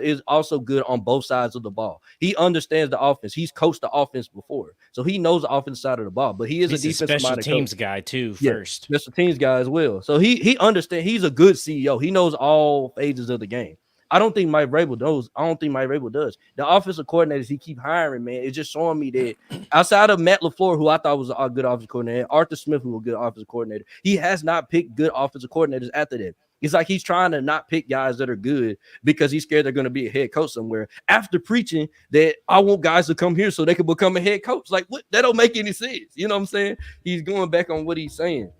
is also good on both sides of the ball. He understands the offense. He's coached the offense before, so he knows the offense side of the ball. But he's a defensive special teams guy too. First, special teams guy as well. So he understands. He's a good CEO. He knows all phases of the game. I don't think Mike Vrabel knows. I don't think Mike Vrabel does. The offensive coordinators he keep hiring, man, it's just showing me that outside of Matt LaFleur, who I thought was a good offensive coordinator, Arthur Smith, who was a good offensive coordinator, he has not picked good offensive coordinators after that. It's like he's trying to not pick guys that are good because he's scared they're going to be a head coach somewhere. After preaching that I want guys to come here so they can become a head coach. Like, what? That don't make any sense. You know what I'm saying? He's going back on what he's saying.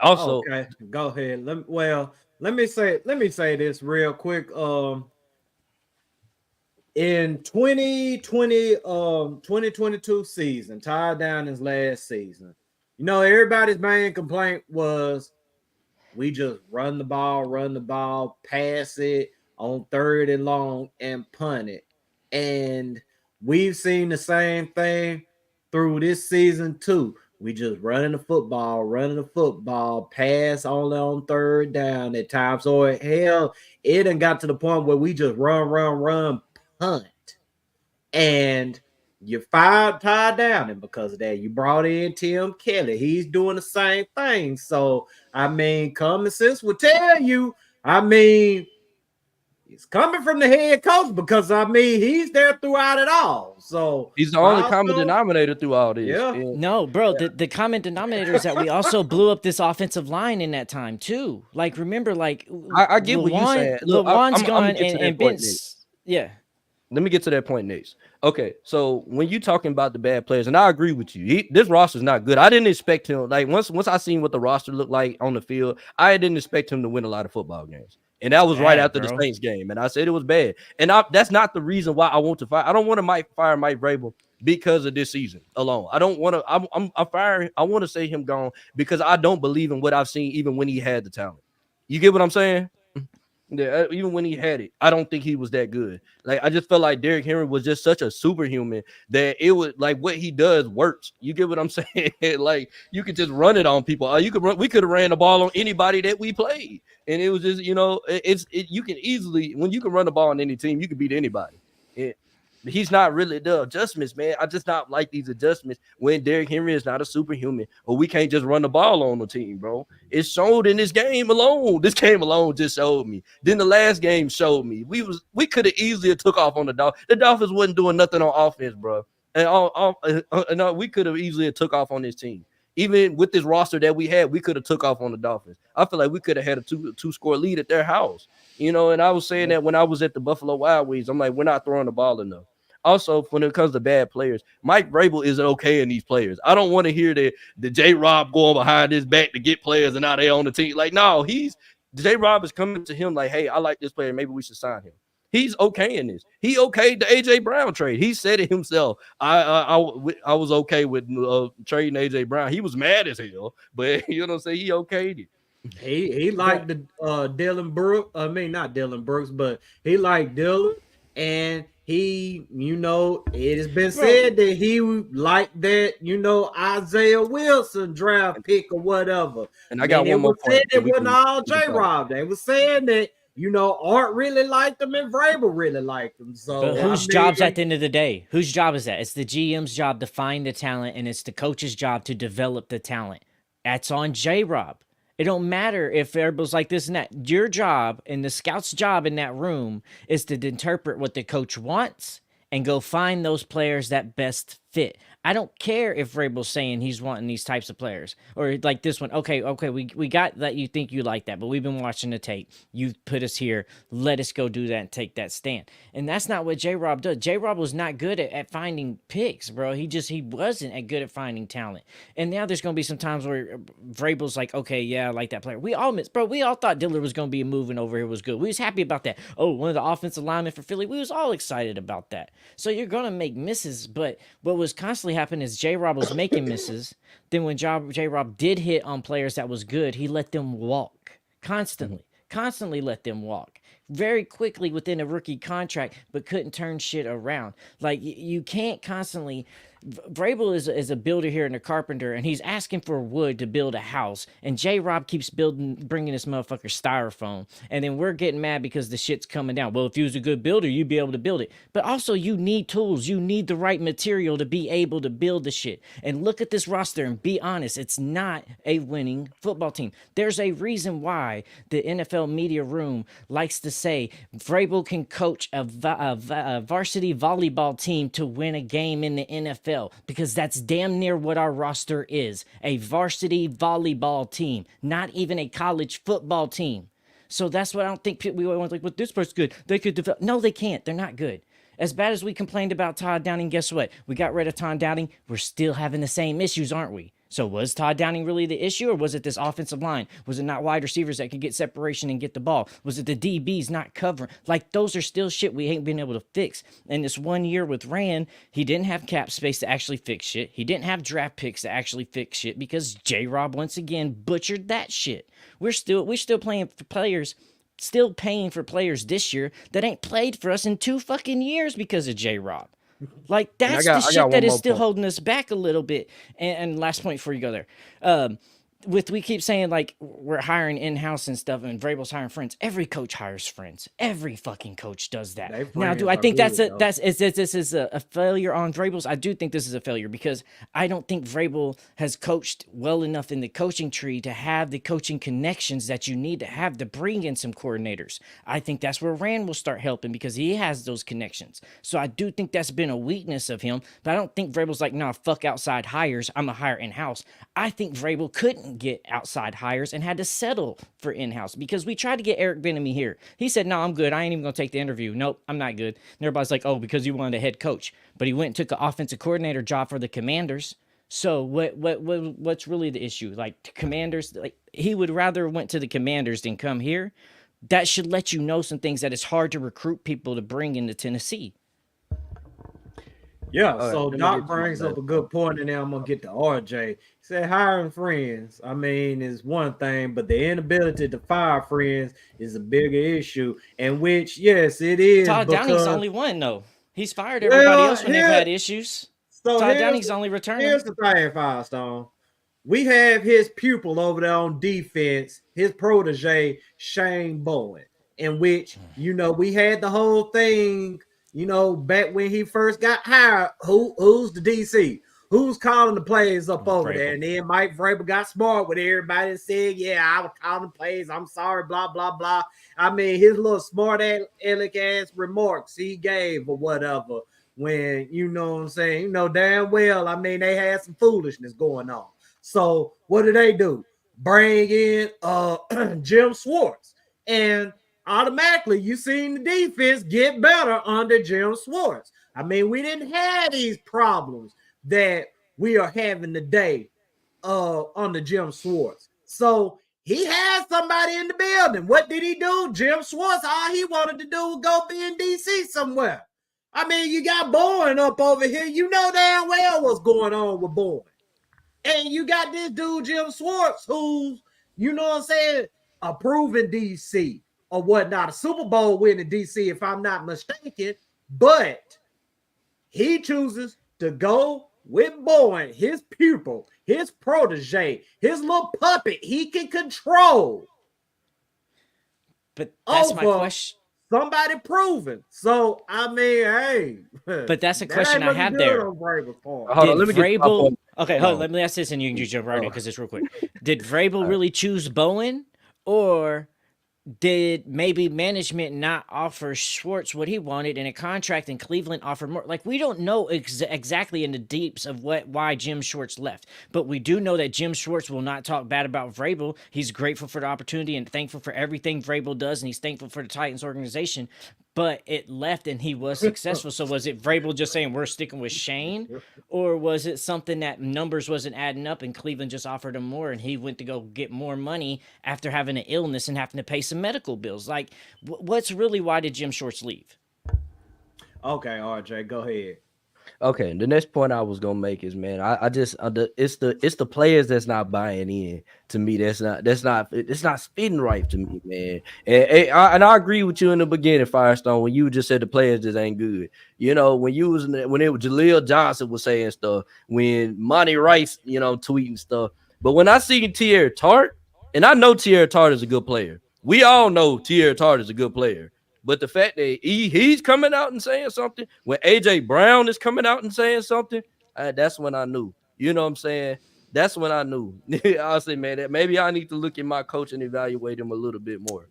Also, okay, go ahead. Let me say this real quick. In 2022 season, tied down his last season, everybody's main complaint was we just run the ball, pass it on 3rd and long, and punt it. And we've seen the same thing through this season too. We just running the football, pass only on 3rd down at times. So it done got to the point where we just run, punt. And you're tied down, and because of that, you brought in Tim Kelly. He's doing the same thing. So, common sense will tell you, it's coming from the head coach because, he's there throughout it all. So, he's the only common denominator through all this. Yeah. No, bro, the common denominator is that we also blew up this offensive line in that time, too. Like, remember, like, I get what you're saying. Look, LeJuan's gone and Vince. Yeah. Let me get to that point next. Okay, so when you talking about the bad players, and I agree with you, this roster's not good. I didn't expect him. Like once I seen what the roster looked like on the field, I didn't expect him to win a lot of football games. And that was right after the Saints game, and I said it was bad. And that's not the reason why I want to fire. I don't want to fire Mike Vrabel because of this season alone. I don't want to. I'm firing. I want to say him gone because I don't believe in what I've seen, even when he had the talent. You get what I'm saying? Yeah, even when he had it, I don't think he was that good. Like I just felt like Derrick Henry was just such a superhuman that it was like what he does works. You get what I'm saying? Like you could just run it on people. We could have ran the ball on anybody that we played, and it was just you can easily when you can run the ball on any team, you can beat anybody. He's not really the adjustments, man. I just not like these adjustments when Derrick Henry is not a superhuman or we can't just run the ball on the team, bro. It showed in this game alone. This game alone just showed me. Then the last game showed me. We could have easily took off on the Dolphins. The Dolphins wasn't doing nothing on offense, bro. And we could have easily took off on this team. Even with this roster that we had, we could have took off on the Dolphins. I feel like we could have had a two-score lead at their house. And I was saying that when I was at the Buffalo Wild Wings, I'm like, we're not throwing the ball enough. Also, when it comes to bad players, Mike Vrabel is okay in these players. I don't want to hear the J-Rob going behind his back to get players and now they on the team. Like, no, J-Rob is coming to him like, hey, I like this player. Maybe we should sign him. He's okay in this. He okayed the A.J. Brown trade. He said it himself. I was okay with trading A.J. Brown. He was mad as hell, but you know what I'm saying? He okayed it. He liked the Dylan Brooks. Not Dylan Brooks, but he liked Dylan. And he, it has been said that he liked that, Isaiah Wilson draft pick or whatever. And I got one more point. It wasn't all J-Rob. They were saying that, Art really liked him and Vrabel really liked him. So, but whose job's at the end of the day? Whose job is that? It's the GM's job to find the talent, and it's the coach's job to develop the talent. That's on J-Rob. It don't matter if everybody's like this and that. Your job and the scout's job in that room is to interpret what the coach wants and go find those players that best fit. I don't care if Vrabel's saying he's wanting these types of players or like this one. Okay, we got that you think you like that, but we've been watching the tape. You put us here. Let us go do that and take that stand. And that's not what J-Rob does. J-Rob was not good at finding picks, bro. He wasn't good at finding talent. And now there's going to be some times where Vrabel's like, okay, yeah, I like that player. We all thought Dillard was going to be moving over here was good. We was happy about that. Oh, one of the offensive linemen for Philly. We was all excited about that. So you're going to make misses, but what was constantly happening is J-Rob was making misses. Then when J-Rob did hit on players that was good, he let them walk constantly let them walk very quickly within a rookie contract, but couldn't turn shit around. Like you can't constantly. Vrabel is a builder here and a carpenter, and he's asking for wood to build a house. And J-Rob keeps bringing this motherfucker styrofoam, and then we're getting mad because the shit's coming down. Well, if you was a good builder, you'd be able to build it. But also, you need tools. You need the right material to be able to build the shit. And look at this roster and be honest, it's not a winning football team. There's a reason why the NFL media room likes to say Vrabel can coach a varsity volleyball team to win a game in the NFL. Because that's damn near what our roster is. A varsity volleyball team, not even a college football team. So that's what I don't think we want like, well, this person's good. They could develop. No, they can't. They're not good. As bad as we complained about Todd Downing, guess what? We got rid of Todd Downing. We're still having the same issues, aren't we? So was Todd Downing really the issue, or was it this offensive line? Was it not wide receivers that could get separation and get the ball? Was it the DBs not covering? Like, those are still shit we ain't been able to fix. And this 1 year with Rand, he didn't have cap space to actually fix shit. He didn't have draft picks to actually fix shit because J-Rob once again butchered that shit. We're still playing for players, still paying for players this year that ain't played for us in 2 fucking years because of J-Rob. Like, that's the shit that is still holding us back a little bit. And last point before you go there. We keep saying, like, we're hiring in-house and stuff, and Vrabel's hiring friends. Every coach hires friends. Every fucking coach does that. Now, do I think this is a failure on Vrabel's? I do think this is a failure because I don't think Vrabel has coached well enough in the coaching tree to have the coaching connections that you need to have to bring in some coordinators. I think that's where Rand will start helping because he has those connections. So I do think that's been a weakness of him, but I don't think Vrabel's like, nah, fuck outside hires. I'm a hire in-house. I think Vrabel couldn't get outside hires and had to settle for in-house because we tried to get Eric Bieniemy here. He said, no, I'm good. I ain't even going to take the interview. Nope, I'm not good. And everybody's like, oh, because you wanted a head coach. But he went and took an offensive coordinator job for the Commanders. So what's really the issue? Like, Commanders, like, he would rather went to the Commanders than come here. That should let you know some things that it's hard to recruit people to bring into Tennessee. Yeah, so Doc brings up a good point, and then I'm going to get to RJ. He said hiring friends, I mean, is one thing, but the inability to fire friends is a bigger issue, in which, yes, it is. Todd Downing's the only one, though. He's fired everybody else when they've had issues. So Todd Downing's only returning. Here's the thing, Firestone. We have his pupil over there on defense, his protege, Shane Bowen, in which, we had the whole thing. Back when he first got hired, who's the DC? Who's calling the plays up over there? And then Mike Vrabel got smart with everybody and said, yeah, I was calling plays. I'm sorry, blah, blah, blah. I mean, his little smart aleck ass remarks he gave or whatever when, what I'm saying, damn well, I mean, they had some foolishness going on. So what do? Bring in Jim Schwartz. And automatically, you seen the defense get better under Jim Schwartz. I mean, we didn't have these problems that we are having today under Jim Schwartz. So he had somebody in the building. What did he do? Jim Schwartz, all he wanted to do was go be in D.C. somewhere. I mean, you got Bowen up over here. You know damn well what's going on with Bowen. And you got this dude, Jim Schwartz, who's, a proven D.C. or whatnot, a Super Bowl winning DC, if I'm not mistaken, but he chooses to go with Bowen, his pupil, his protege, his little puppet he can control. But that's my question. Somebody proven. So, I mean, hey. But that's a question I have there. Hold on, let me Vrabel, okay, hold on, let me ask this and you can just jump right in because it's real quick. Did Vrabel really choose Bowen, or did maybe management not offer Schwartz what he wanted in a contract and Cleveland offered more? Like, we don't know exactly in the deeps of why Jim Schwartz left, but we do know that Jim Schwartz will not talk bad about Vrabel. He's grateful for the opportunity and thankful for everything Vrabel does, and he's thankful for the Titans organization. But it left and he was successful. So was it Vrabel just saying we're sticking with Shane? Or was it something that numbers wasn't adding up and Cleveland just offered him more and he went to go get more money after having an illness and having to pay some medical bills? Like, what's really, why did Jim Schwartz leave? Okay, RJ, go ahead. Okay, the next point I was gonna make is, man, I just it's the players that's not buying in to me. It's not spitting right to me, man. And I agree with you in the beginning, Firestone, when you just said the players just ain't good. You know, when it was Jaleel Johnson was saying stuff, when Monty Rice, tweeting stuff. But when I see Tierra Tart, and I know Tierra Tart is a good player. We all know Tierra Tart is a good player. But the fact that he's coming out and saying something, when AJ Brown is coming out and saying something, that's when I knew. You know what I'm saying? That's when I knew. I say, man, that maybe I need to look at my coach and evaluate him a little bit more.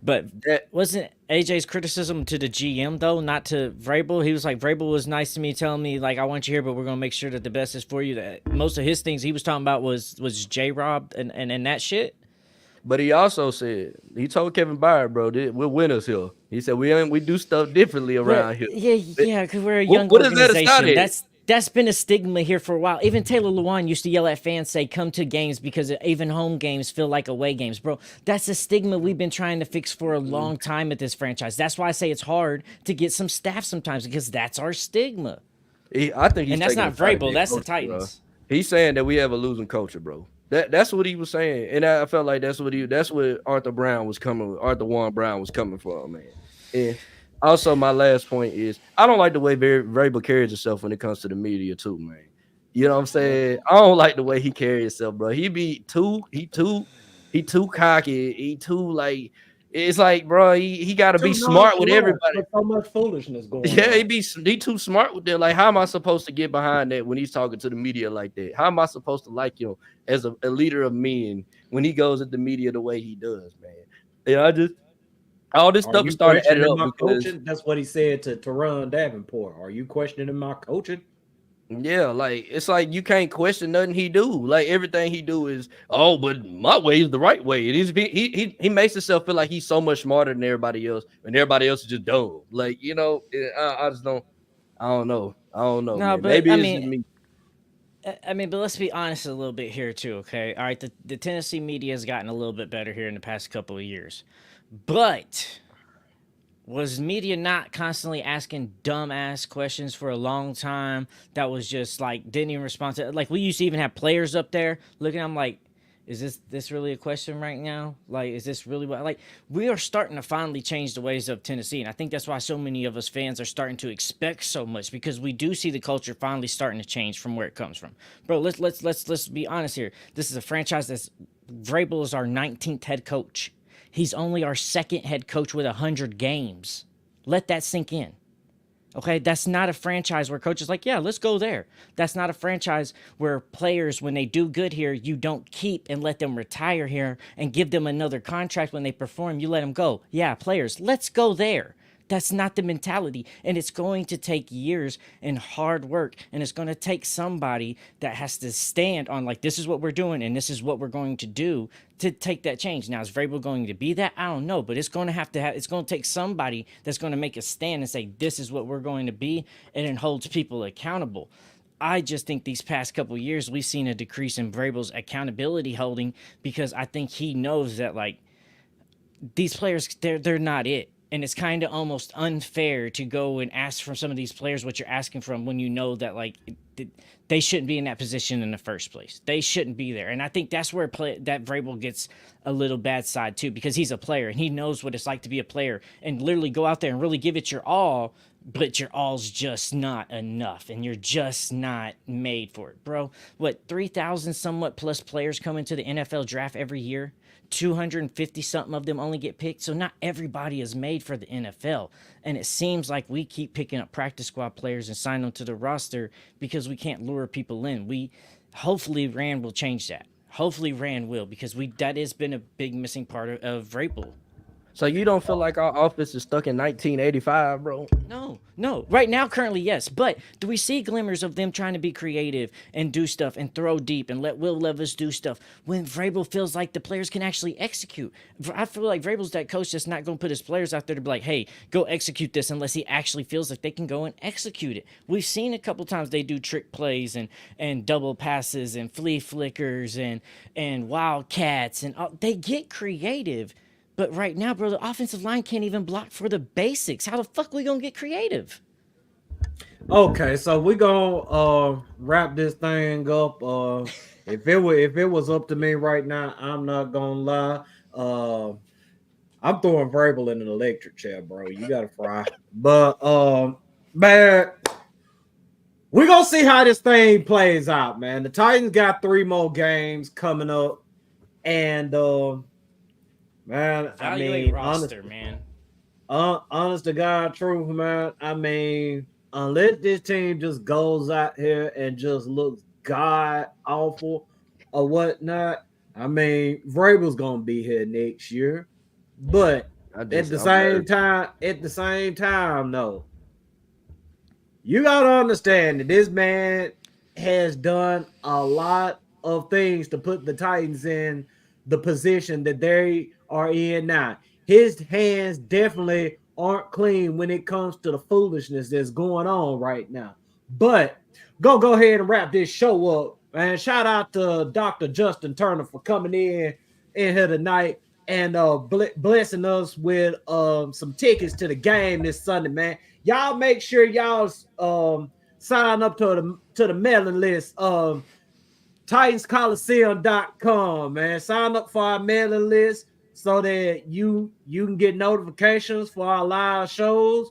But that wasn't AJ's criticism to the GM though, not to Vrabel. He was like, Vrabel was nice to me, telling me like, I want you here, but we're gonna make sure that the best is for you. That most of his things he was talking about was J-Rob and that shit. But he also said, he told Kevin Byard, bro, we're winners here. He said we do stuff differently around here. Yeah, because we're a young organization. That's been a stigma here for a while. Even Taylor Lewan used to yell at fans, say, come to games because even home games feel like away games. Bro, that's a stigma we've been trying to fix for a long time at this franchise. That's why I say it's hard to get some staff sometimes, because that's our stigma. I think and that's not Vrabel, that's the Titans. Bro. He's saying that we have a losing culture, bro. That's what he was saying, and I felt like that's what Arthur Warren Brown was coming from, man. And also, my last point is, I don't like the way Vrabel carries himself when it comes to the media too, man. You know what I'm saying? I don't like the way he carries himself, bro. He too cocky. He too like. It's like, bro, he got to be smart with everybody. There's so much foolishness going on. Yeah, he too smart with that. Like, how am I supposed to get behind that when he's talking to the media like that? How am I supposed to like him as a leader of men when he goes at the media the way he does, man? Yeah, all this stuff started adding up. That's what he said to Ron Davenport. Are you questioning my coaching? Yeah, like it's like you can't question nothing he do. Like everything he do is, but my way is the right way. It is he makes himself feel like he's so much smarter than everybody else, and everybody else is just dumb. Like I just don't. I don't know. No, man. But maybe it's just me. I mean, but let's be honest a little bit here too, okay? All right, the Tennessee media has gotten a little bit better here in the past couple of years, but was media not constantly asking dumbass questions for a long time that was just like didn't even respond to? Like, we used to even have players up there looking at them like, is this really a question right now? Like, is this really what? Like, we are starting to finally change the ways of Tennessee, and I think that's why so many of us fans are starting to expect so much, because we do see the culture finally starting to change from where it comes from. Bro, let's be honest here. This is a franchise that's Vrabel is our 19th head coach. He's only our second head coach with 100 games. Let that sink in. Okay, that's not a franchise where coaches like, yeah, let's go there. That's not a franchise where players, when they do good here, you don't keep and let them retire here and give them another contract when they perform. You let them go. Yeah, players, let's go there. That's not the mentality, and it's going to take years and hard work, and it's going to take somebody that has to stand on, like, this is what we're doing, and this is what we're going to do to take that change. Now, is Vrabel going to be that? I don't know, but it's going to it's going to take somebody that's going to make a stand and say, this is what we're going to be, and it holds people accountable. I just think these past couple of years, we've seen a decrease in Vrabel's accountability holding, because I think he knows that, like, these players, they're not it. And it's kind of almost unfair to go and ask from some of these players what you're asking from when you know that, like, they shouldn't be in that position in the first place. They shouldn't be there. And I think that's where that Vrabel gets a little bad side too, because he's a player and he knows what it's like to be a player and literally go out there and really give it your all, but your all's just not enough and you're just not made for it, bro. What, 3,000 somewhat plus players come into the NFL draft every year? 250 something of them only get picked, so not everybody is made for the NFL. And it seems like we keep picking up practice squad players and sign them to the roster because we can't lure people in. Hopefully Rand will change that. Hopefully Rand will, because that has been a big missing part of Vrabel. So you don't feel like our offense is stuck in 1985, bro? No. Right now, currently, yes. But do we see glimmers of them trying to be creative and do stuff and throw deep and let Will Levis do stuff when Vrabel feels like the players can actually execute? I feel like Vrabel's that coach that's not going to put his players out there to be like, hey, go execute this unless he actually feels like they can go and execute it. We've seen a couple times they do trick plays and double passes and flea flickers and wildcats and they get creative. But right now, bro, the offensive line can't even block for the basics. How the fuck we gonna get creative? Okay, so we gonna wrap this thing up. If it was up to me right now, I'm not gonna lie. I'm throwing Vrabel in an electric chair, bro. You gotta fry. But man, we're gonna see how this thing plays out, man. The Titans got 3 more games coming up, and man, Evaluate roster, man. Honest to God, truth, man. I mean, unless this team just goes out here and just looks god awful or whatnot, I mean, Vrabel's gonna be here next year. But at the same time, though, you gotta understand that this man has done a lot of things to put the Titans in the position that they are in now. His hands definitely aren't clean when it comes to the foolishness that's going on right now. But go ahead and wrap this show up. And shout out to Dr. Justin Turner for coming in here tonight and blessing us with some tickets to the game this Sunday, man. Y'all make sure y'all sign up to the mailing list. Titans Coliseum.com, man. Sign up for our mailing list so that you can get notifications for our live shows.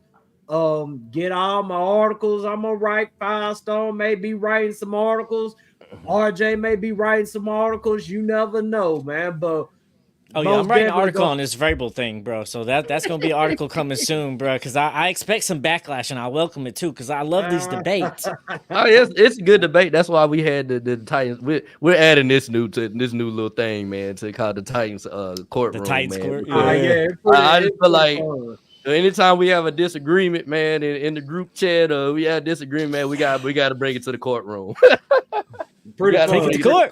Get all my articles. I'm gonna write. Firestone may be writing some articles. RJ may be writing some articles. You never know, man. But I'm writing an article on this Vrabel thing, bro. So that's gonna be an article coming soon, bro. Because I expect some backlash and I welcome it too. Because I love these debates. Oh, it's a good debate. That's why we had the Titans. We're adding this new little thing, man, to call the Titans courtroom. The Titans man. court. I just feel like anytime we have a disagreement, man, in the group chat, we have a disagreement, man, we got to bring it to the courtroom. Pretty take it to court.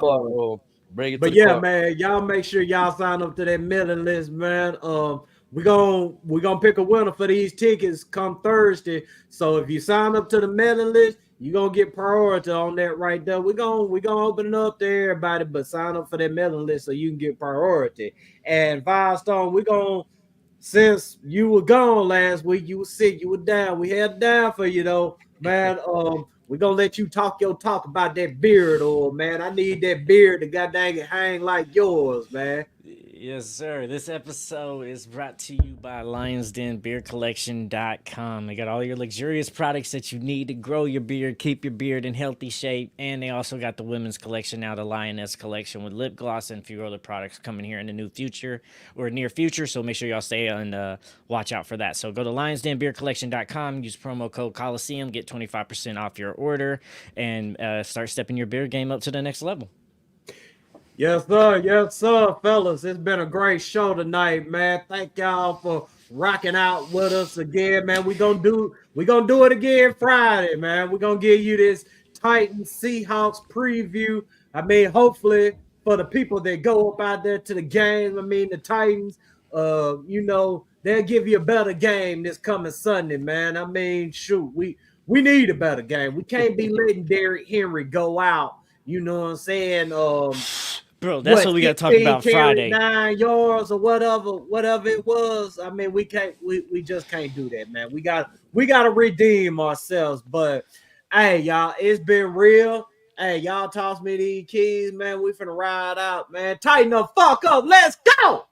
Bring it but to yeah, court. man, y'all make sure y'all sign up to that mailing list, man. We're gonna pick a winner for these tickets come Thursday. So if you sign up to the mailing list, you're gonna get priority on that right there. We're gonna open it up to everybody, but sign up for that mailing list so you can get priority. And Firestone, since you were gone last week, you were sick, you were down. We held down for you though, man. We're gonna let you talk your talk about that beard, or man. I need that beard to goddamn hang like yours, man. Yes, sir. This episode is brought to you by LionsDenBeardCollection.com. They got all your luxurious products that you need to grow your beard, keep your beard in healthy shape, and they also got the women's collection now, the Lioness collection with lip gloss and a few other products coming here in the near future. So make sure y'all stay and watch out for that. So go to LionsDenBeardCollection.com, use promo code Colosseum, get 25% off your order, and start stepping your beard game up to the next level. Yes, sir, fellas. It's been a great show tonight, man. Thank y'all for rocking out with us again, man. We're gonna do it again Friday, man. We're gonna give you this Titans Seahawks preview. I mean, hopefully for the people that go up out there to the game, I mean the Titans, they'll give you a better game this coming Sunday, man. I mean, shoot, we need a better game. We can't be letting Derrick Henry go out. You know what I'm saying? Bro, that's what we got to talk about Friday. 9 yards or whatever it was. I mean, we just can't do that, man. We got to redeem ourselves. But hey, y'all, it's been real. Hey, y'all toss me these keys, man. We finna ride out, man. Tighten the fuck up. Let's go.